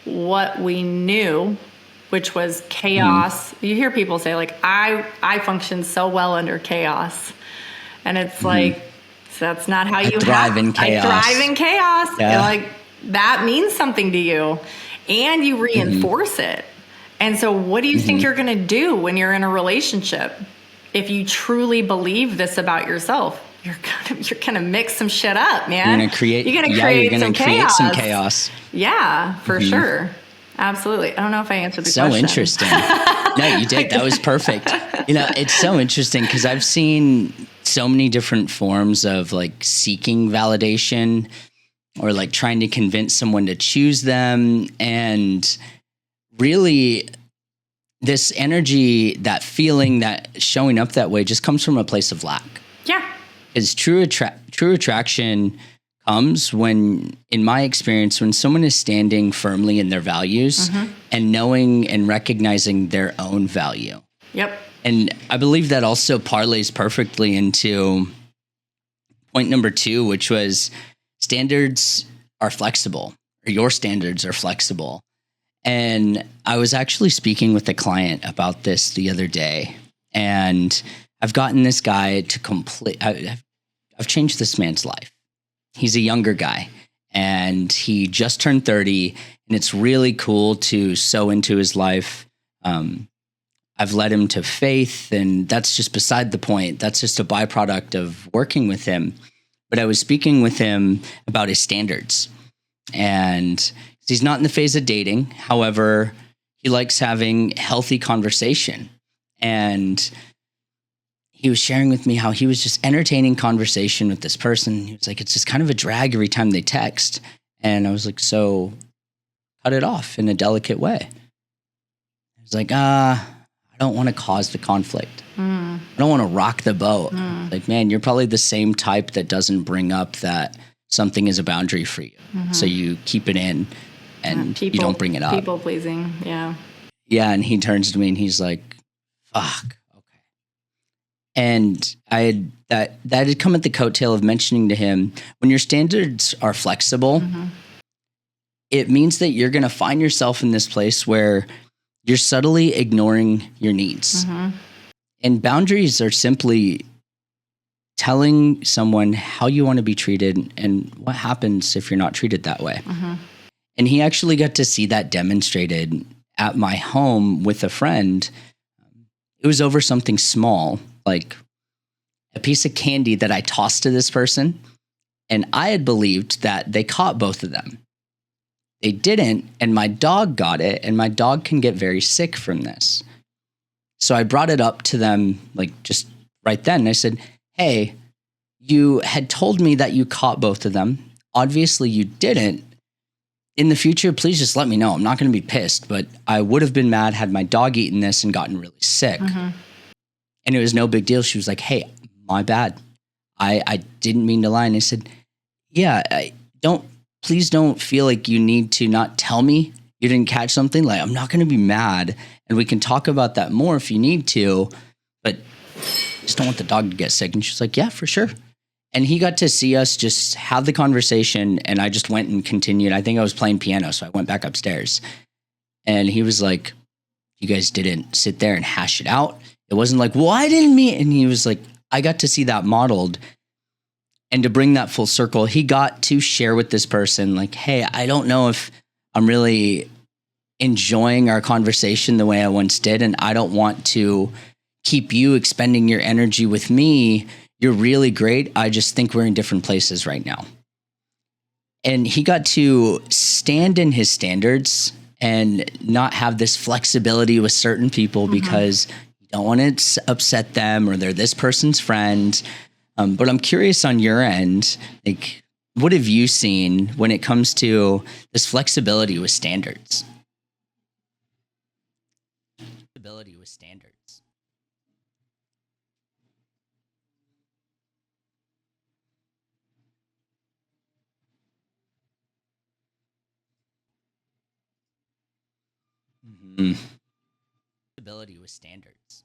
what we knew, which was chaos. You hear people say like, I function so well under chaos. And it's like, that's not how you thrive in chaos. I thrive in chaos. Yeah. Like that means something to you, and you reinforce it. And so what do you think you're going to do when you're in a relationship? If you truly believe this about yourself, you're going to mix some shit up, man. You're going to create some chaos. Yeah, for sure. Absolutely. I don't know if I answered the question. So interesting. No, you did. That was perfect. You know, it's so interesting because I've seen so many different forms of like seeking validation or like trying to convince someone to choose them. And really this energy, that feeling, that showing up that way just comes from a place of lack. Yeah. Because true attraction comes when, in my experience, when someone is standing firmly in their values and knowing and recognizing their own value. Yep. And I believe that also parlays perfectly into point number 2, which was standards are flexible, or your standards are flexible. And I was actually speaking with a client about this the other day, and I've gotten this guy to I've changed this man's life. He's a younger guy, and he just turned 30, and it's really cool to sow into his life. I've led him to faith, and that's just beside the point. That's just a byproduct of working with him. But I was speaking with him about his standards, and he's not in the phase of dating. However, he likes having healthy conversation. And he was sharing with me how he was just entertaining conversation with this person. He was like, it's just kind of a drag every time they text. And I was like, so cut it off in a delicate way. He was like, I don't want to cause the conflict. I don't want to rock the boat. Like, man, you're probably the same type that doesn't bring up that something is a boundary for you. So you keep it in and you don't bring it up. People pleasing. Yeah. Yeah. And he turns to me and he's like, fuck. Okay. And that had come at the coattail of mentioning to him, when your standards are flexible, it means that you're going to find yourself in this place where you're subtly ignoring your needs. And boundaries are simply telling someone how you want to be treated and what happens if you're not treated that way. And he actually got to see that demonstrated at my home with a friend. It was over something small, like a piece of candy that I tossed to this person. And I had believed that they caught both of them. They didn't, and my dog got it, and my dog can get very sick from this. So I brought it up to them, like just right then. And I said, hey, you had told me that you caught both of them. Obviously you didn't. In the future, please just let me know. I'm not going to be pissed, but I would have been mad had my dog eaten this and gotten really sick. And it was no big deal. She was like, hey, my bad. I didn't mean to lie. And I said, yeah, please don't feel like you need to not tell me you didn't catch something. Like, I'm not going to be mad, and we can talk about that more if you need to, but just don't want the dog to get sick. And she's like, yeah, for sure. And he got to see us just have the conversation, and I just went and continued. I think I was playing piano, so I went back upstairs. And he was like, you guys didn't sit there and hash it out. It wasn't like, well, I didn't mean. And he was like, I got to see that modeled. And to bring that full circle, he got to share with this person, like, hey, I don't know if I'm really enjoying our conversation the way I once did, and I don't want to keep you expending your energy with me. You're really great. I just think we're in different places right now. And he got to stand in his standards and not have this flexibility with certain people because you don't want to upset them or they're this person's friend. But I'm curious on your end, like, what have you seen when it comes to this flexibility with standards? Flexibility with standards. Flexibility with standards.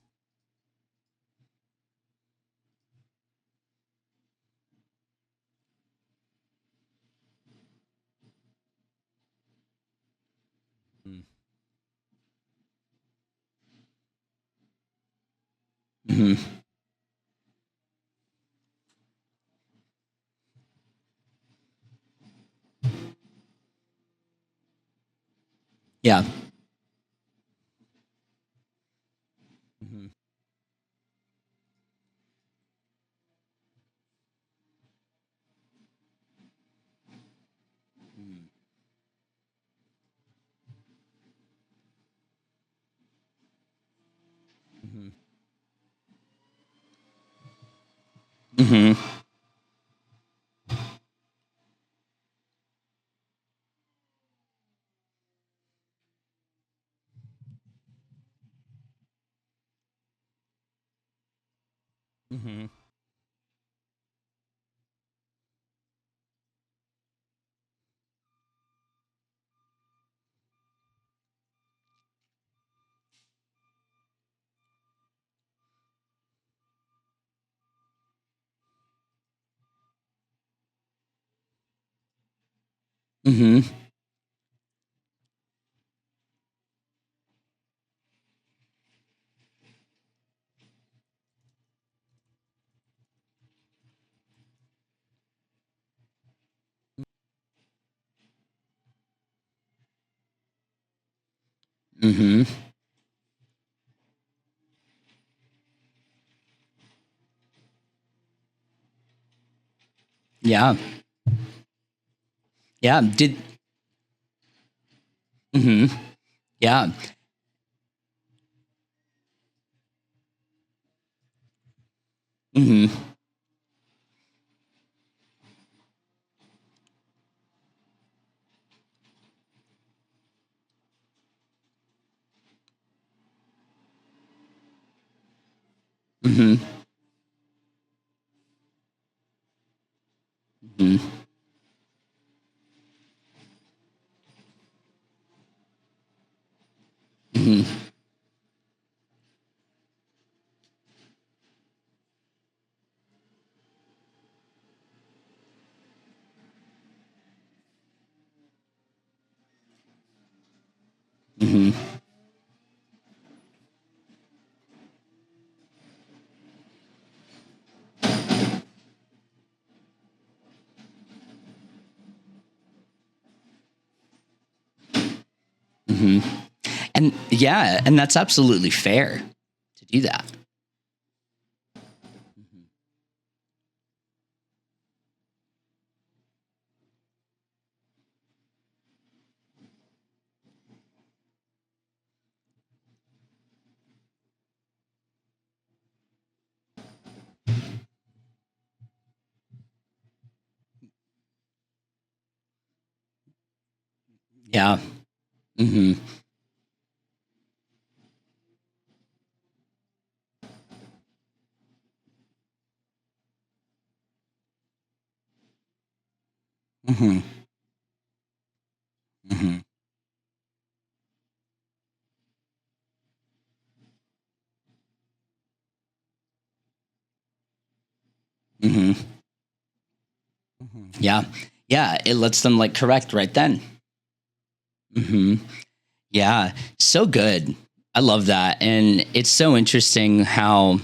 Yeah. Yeah. Yeah. Yeah. Mm-hmm. Mm-hmm. Mm-hmm. Mm-hmm. Mm-hmm. And yeah, and that's absolutely fair to do that. Yeah. Mm-hmm. Mm-hmm. Mm-hmm. Mm-hmm. Yeah. Yeah. It lets them like correct right then. Mm-hmm. Yeah. So good. I love that. And it's so interesting how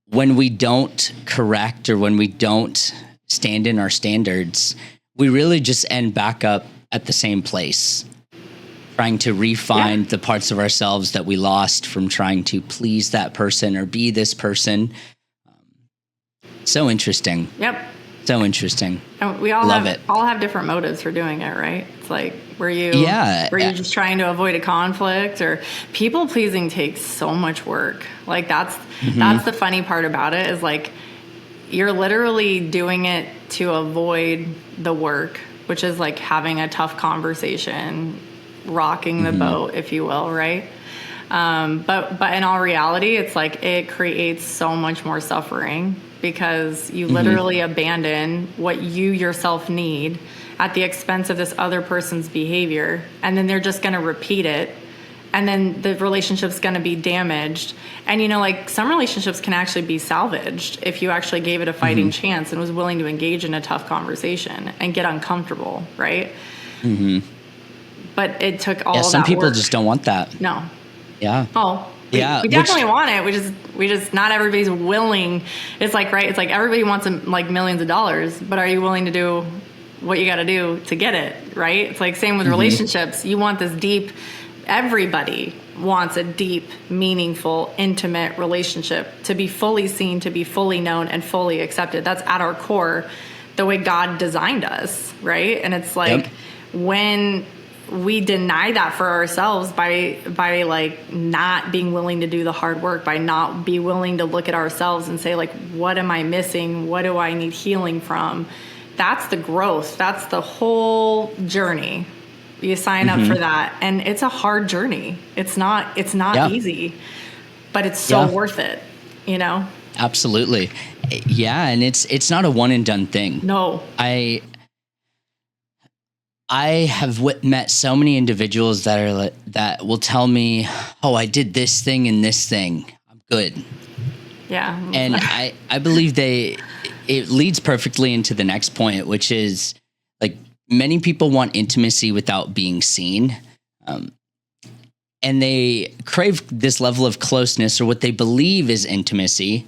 when we don't correct or when we don't stand in our standards, we really just end back up at the same place, trying to refine the parts of ourselves that we lost from trying to please that person or be this person. So interesting. Yep. So interesting. And we all Love have it. all have different motives for doing it, right? It's like were you just trying to avoid a conflict, or people pleasing takes so much work. Like that's the funny part about it is like you're literally doing it to avoid the work, which is like having a tough conversation, rocking the boat, if you will, right? But in all reality, it's like it creates so much more suffering because you literally abandon what you yourself need at the expense of this other person's behavior. And then they're just going to repeat it. And then the relationship's going to be damaged. And, you know, like some relationships can actually be salvaged if you actually gave it a fighting chance and was willing to engage in a tough conversation and get uncomfortable, right? But it took all that some people work. just don't want that. No. Yeah. Oh, we definitely want it. We just not everybody's willing. It's like, right. It's like everybody wants like millions of dollars, but are you willing to do what you got to do to get it? Right. It's like same with relationships. You want this deep, everybody wants a deep, meaningful, intimate relationship to be fully seen, to be fully known and fully accepted. That's at our core, the way God designed us. Right. And it's like when we deny that for ourselves by like not being willing to do the hard work, by not be willing to look at ourselves and say like, what am I missing? What do I need healing from? That's the growth. That's the whole journey. You sign up for that. And it's a hard journey. It's not easy, but it's so worth it, you know? Absolutely. Yeah. And it's not a one and done thing. No. I have met so many individuals that will tell me, "Oh, I did this thing and this thing. I'm good." Yeah. And I believe it leads perfectly into the next point, which is like many people want intimacy without being seen. And they crave this level of closeness or what they believe is intimacy,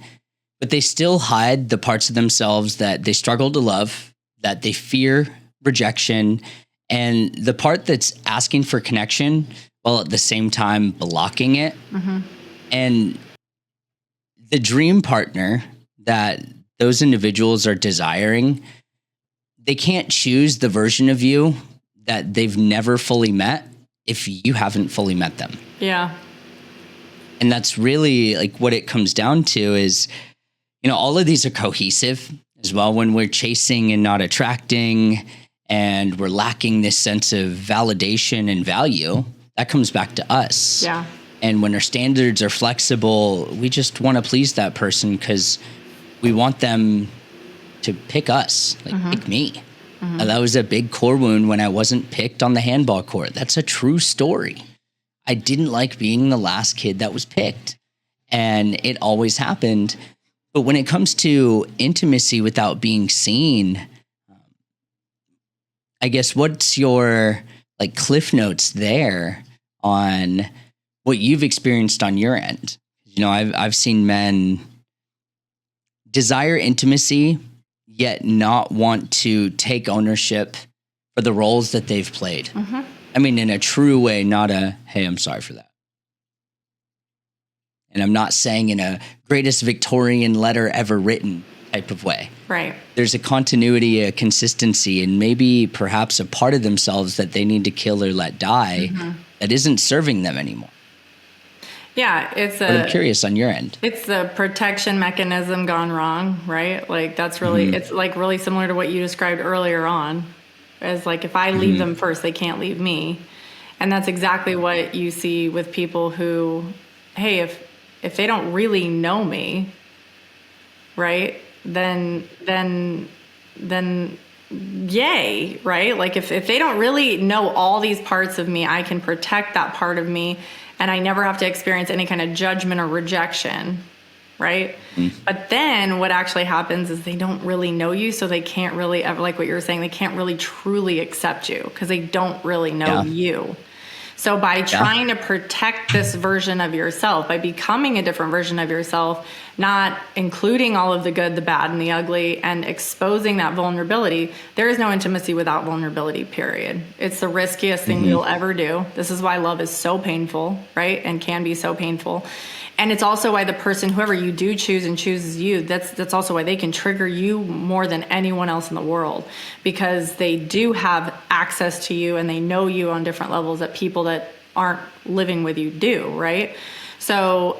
but they still hide the parts of themselves that they struggle to love, that they fear rejection, and the part that's asking for connection while at the same time blocking it. And the dream partner that those individuals are desiring, they can't choose the version of you that they've never fully met if you haven't fully met them. Yeah. And that's really like what it comes down to is, you know, all of these are cohesive as well. When we're chasing and not attracting, and we're lacking this sense of validation and value, that comes back to us. Yeah. And when our standards are flexible, we just want to please that person because we want them to pick us, like pick me. That was a big core wound when I wasn't picked on the handball court. That's a true story. I didn't like being the last kid that was picked, and it always happened. But when it comes to intimacy without being seen, I guess what's your like cliff notes there on what you've experienced on your end? You know, I've seen men desire intimacy, yet not want to take ownership for the roles that they've played. I mean, in a true way, not a, hey, I'm sorry for that. And I'm not saying in a greatest Victorian letter ever written type of way. Right. There's a continuity, a consistency, and maybe perhaps a part of themselves that they need to kill or let die that isn't serving them anymore. Yeah, but I'm curious on your end. It's the protection mechanism gone wrong, right? Like that's really, it's like really similar to what you described earlier on. As like, if I leave them first, they can't leave me. And that's exactly what you see with people who, hey, if they don't really know me, right, then yay, right? Like if they don't really know all these parts of me, I can protect that part of me and I never have to experience any kind of judgment or rejection, right? But then what actually happens is they don't really know you, so they can't really ever, like what you were saying, they can't really truly accept you because they don't really know you. So by trying to protect this version of yourself, by becoming a different version of yourself, not including all of the good, the bad, and the ugly, and exposing that vulnerability, there is no intimacy without vulnerability, period. It's the riskiest thing you'll ever do. This is why love is so painful, right? And can be so painful. And it's also why the person, whoever you do choose and chooses you, that's also why they can trigger you more than anyone else in the world, because they do have access to you and they know you on different levels that people that aren't living with you do, right? So,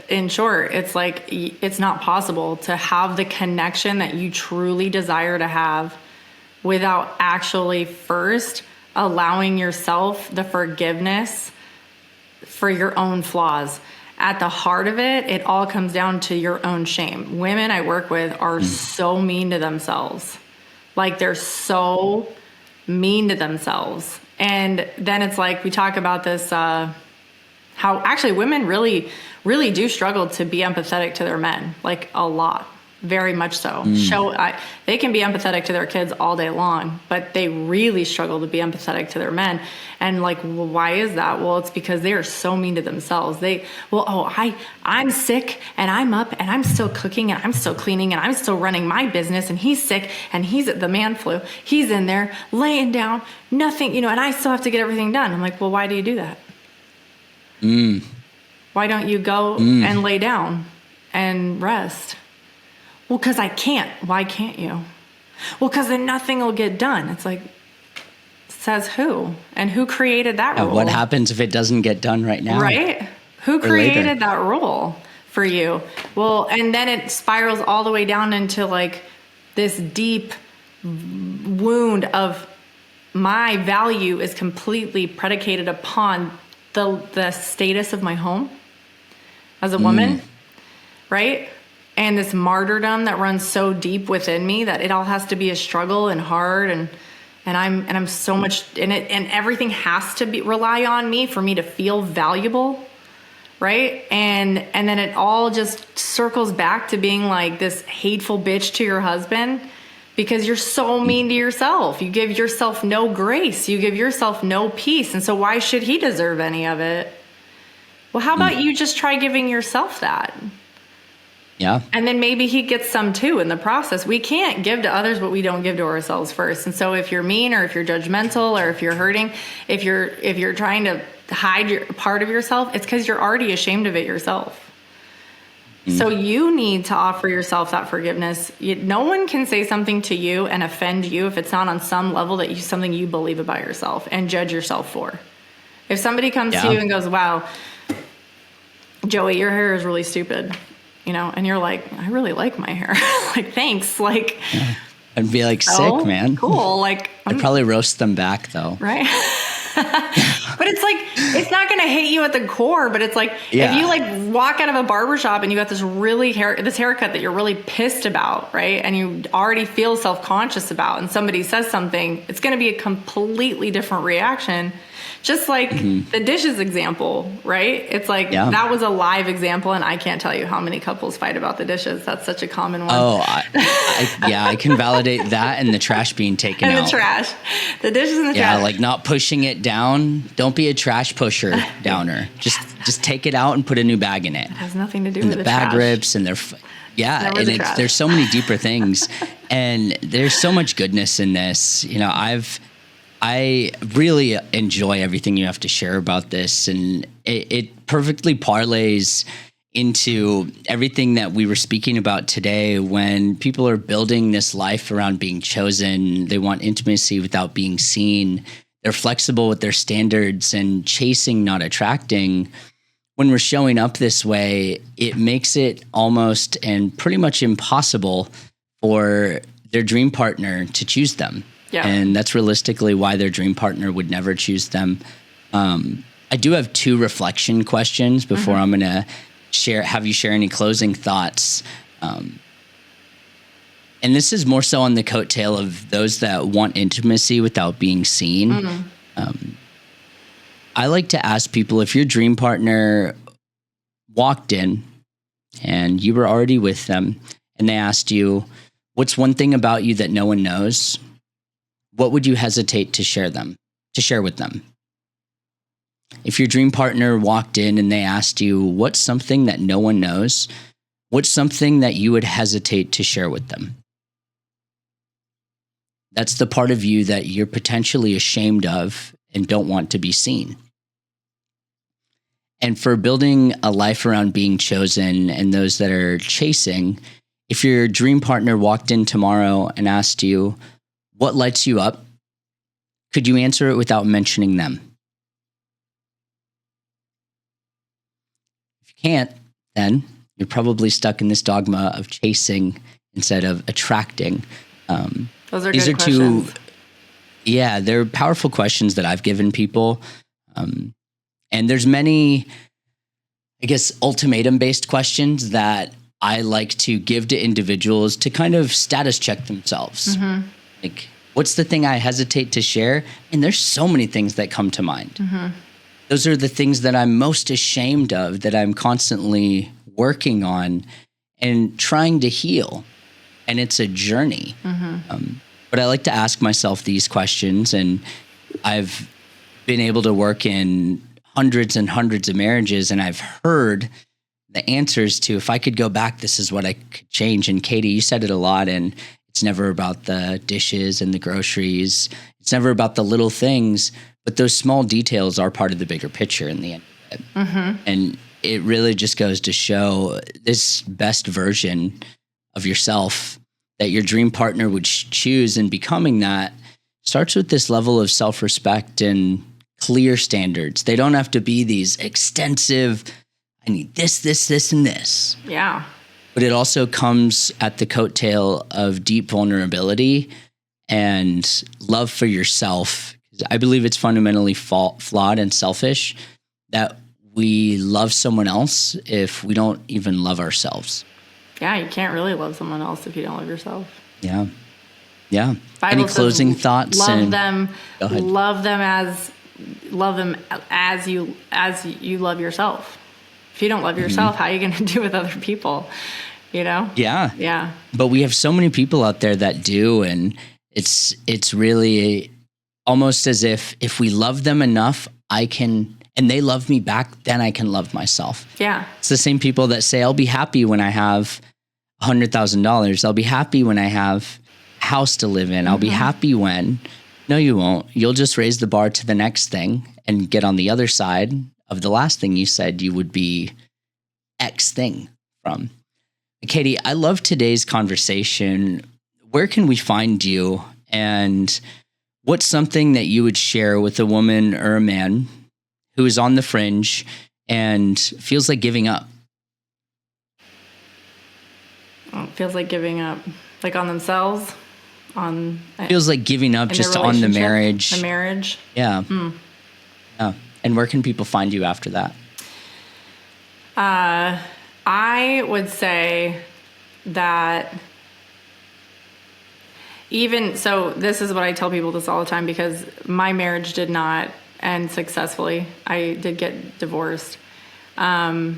in short, it's like it's not possible to have the connection that you truly desire to have without actually first allowing yourself the forgiveness for your own flaws. At the heart of it, it all comes down to your own shame. Women I work with are so mean to themselves. Like they're so mean to themselves. And then it's like, we talk about this, how actually women really, really do struggle to be empathetic to their men, like a lot. Very much so. They can be empathetic to their kids all day long, but they really struggle to be empathetic to their men. And like, well, why is that? Well, it's because they are so mean to themselves. I'm sick and I'm up and I'm still cooking and I'm still cleaning and I'm still running my business, and he's sick and he's at the man flu. He's in there laying down, nothing, and I still have to get everything done. I'm like, well, why do you do that? Why don't you go and lay down and rest? Well, because I can't. Why can't you? Well, because then nothing will get done. It's like, says who? And who created that rule? What happens if it doesn't get done right now? Right? Who created that rule for you? Well, and then it spirals all the way down into like this deep wound of my value is completely predicated upon the status of my home as a woman, right? And this martyrdom that runs so deep within me that it all has to be a struggle and hard, and I'm so much in it, and everything has to rely on me for me to feel valuable, right? And then it all just circles back to being like this hateful bitch to your husband because you're so mean to yourself. You give yourself no grace. You give yourself no peace. And so why should he deserve any of it? Well, how about you just try giving yourself that? Yeah. And then maybe he gets some too in the process. We can't give to others what we don't give to ourselves first. And so if you're mean or if you're judgmental or if you're hurting, if you're trying to hide your part of yourself, it's because you're already ashamed of it yourself. So you need to offer yourself that forgiveness. No one can say something to you and offend you if it's not on some level that something you believe about yourself and judge yourself for. If somebody comes to you and goes, wow, Joey, your hair is really stupid. And you're like, I really like my hair. Like, thanks. Like, I'd be like, sick, man. Cool. Like, I'd probably roast them back though. Right. But it's like, it's not going to hit you at the core, but it's like, Yeah. if you like walk out of a barbershop and you got this this haircut that you're really pissed about, right? And you already feel self-conscious about, and somebody says something, it's going to be a completely different reaction. Just like the dishes example, right? It's like, that was a live example, and I can't tell you how many couples fight about the dishes. That's such a common one. Oh, I can validate that and the trash being taken out. And the trash. The dishes and the trash. Yeah, like not pushing it down. Don't be a trash pusher downer. Just take it out and put a new bag in it. It has nothing to do and with the trash. bag rips and there's so many deeper things, and there's so much goodness in this. You know, I really enjoy everything you have to share about this, and it perfectly parlays into everything that we were speaking about today. When people are building this life around being chosen, they want intimacy without being seen. They're flexible with their standards and chasing, not attracting. When we're showing up this way, it makes it almost and pretty much impossible for their dream partner to choose them. Yeah. And that's realistically why their dream partner would never choose them. I do have 2 reflection questions before I'm going to have you share any closing thoughts. And this is more so on the coattail of those that want intimacy without being seen. I like to ask people, if your dream partner walked in and you were already with them and they asked you, what's one thing about you that no one knows? What would you hesitate to share with them? If your dream partner walked in and they asked you, what's something that no one knows? What's something that you would hesitate to share with them? That's the part of you that you're potentially ashamed of and don't want to be seen. And for building a life around being chosen and those that are chasing, if your dream partner walked in tomorrow and asked you, what lights you up? Could you answer it without mentioning them? If you can't, then you're probably stuck in this dogma of chasing instead of attracting. Those are good questions. They're powerful questions that I've given people. And there's many, I guess, ultimatum-based questions that I like to give to individuals to kind of status check themselves. Like, what's the thing I hesitate to share? And there's so many things that come to mind. Those are the things that I'm most ashamed of, that I'm constantly working on and trying to heal. And it's a journey. But I like to ask myself these questions, and I've been able to work in hundreds and hundreds of marriages, and I've heard the answers to, if I could go back, this is what I could change. And Katie, you said it a lot, and it's never about the dishes and the groceries. It's never about the little things, but those small details are part of the bigger picture in the end of it. And it really just goes to show this best version of yourself that your dream partner would choose, and becoming that starts with this level of self-respect and clear standards. They don't have to be these extensive, I need this, and this. Yeah. But it also comes at the coattail of deep vulnerability and love for yourself. I believe it's fundamentally flawed and selfish that we love someone else if we don't even love ourselves. Yeah, you can't really love someone else if you don't love yourself. Yeah. Bible Any closing says, thoughts? Love them as you love yourself. If you don't love yourself, how are you going to do with other people? You know? Yeah. But we have so many people out there that do, and it's really almost as if we love them enough, and they love me back, then I can love myself. Yeah. It's the same people that say, I'll be happy when I have $100,000. I'll be happy when I have a house to live in. I'll be happy when. No, you won't. You'll just raise the bar to the next thing and get on the other side of the last thing you said you would be X thing from. Katie, I love today's conversation. Where can we find you? And what's something that you would share with a woman or a man who is on the fringe and feels like giving up? It feels like giving up, like on themselves, feels like giving up just on the marriage. The marriage. Yeah. Yeah. And where can people find you after that? I would say that this is what I tell people this all the time, because my marriage did not end successfully. I did get divorced. But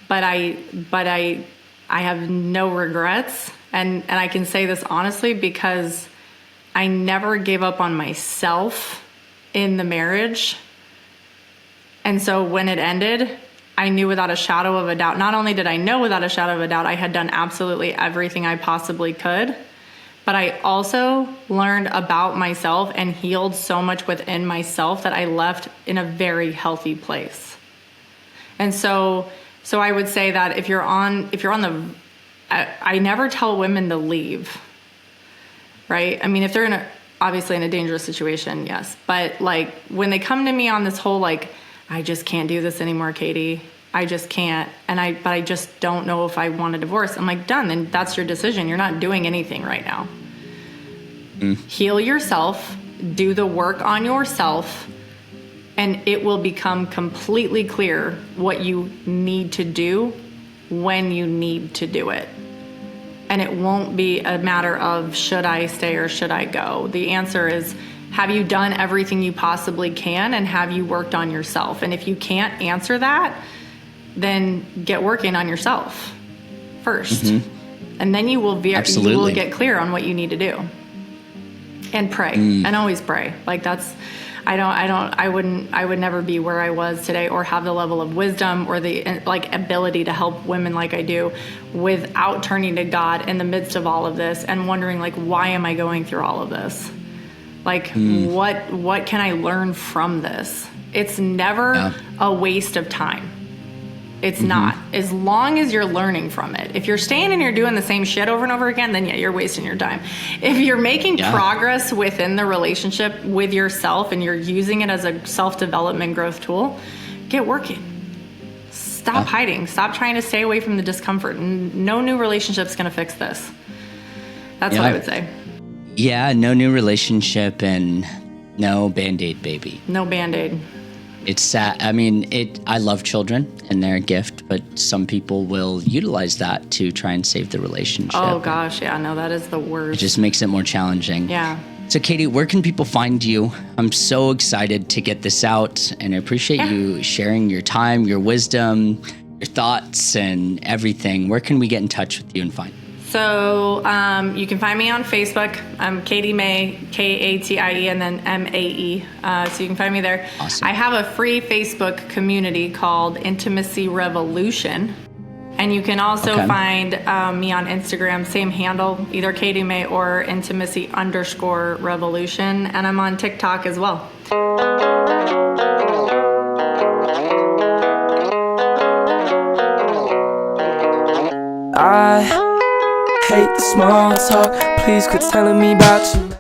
I have no regrets. And I can say this honestly because I never gave up on myself in the marriage. And so when it ended, I knew without a shadow of a doubt, not only did I know without a shadow of a doubt I had done absolutely everything I possibly could, but I also learned about myself and healed so much within myself that I left in a very healthy place. And so I would say that if you're on I never tell women to leave, right? I mean, if they're obviously in a dangerous situation, yes. But like when they come to me on this whole, like, I just can't do this anymore, Katie. I just can't. But I just don't know if I want a divorce. I'm like, done. Then that's your decision. You're not doing anything right now. Heal yourself, do the work on yourself, and it will become completely clear what you need to do when you need to do it. And it won't be a matter of should I stay or should I go? The answer is, have you done everything you possibly can, and have you worked on yourself? And if you can't answer that, then get working on yourself first. And then you will get clear on what you need to do. And pray. And always pray. Like I would never be where I was today or have the level of wisdom or the ability to help women like I do without turning to God in the midst of all of this and wondering, like, why am I going through all of this? Like, what can I learn from this? It's never a waste of time. It's not. As long as you're learning from it. If you're staying and you're doing the same shit over and over again, then yeah, you're wasting your time. If you're making progress within the relationship with yourself and you're using it as a self-development growth tool, get working. Stop hiding. Stop trying to stay away from the discomfort. No new relationship's going to fix this. That's what I would say. Yeah, no new relationship and no Band-Aid, baby. No Band-Aid. It's sad. I mean, I love children and they're a gift, but some people will utilize that to try and save the relationship. Oh gosh, yeah, no, that is the worst. It just makes it more challenging. Yeah. So Katie, where can people find you? I'm so excited to get this out, and I appreciate you sharing your time, your wisdom, your thoughts, and everything. Where can we get in touch with you and find you? So you can find me on Facebook. I'm Katie Mae, Katie, and then Mae. So you can find me there. Awesome. I have a free Facebook community called Intimacy Revolution. And you can also find me on Instagram, same handle, either Katie Mae or Intimacy_Revolution. And I'm on TikTok as well. I hate the small talk. Please quit telling me about you.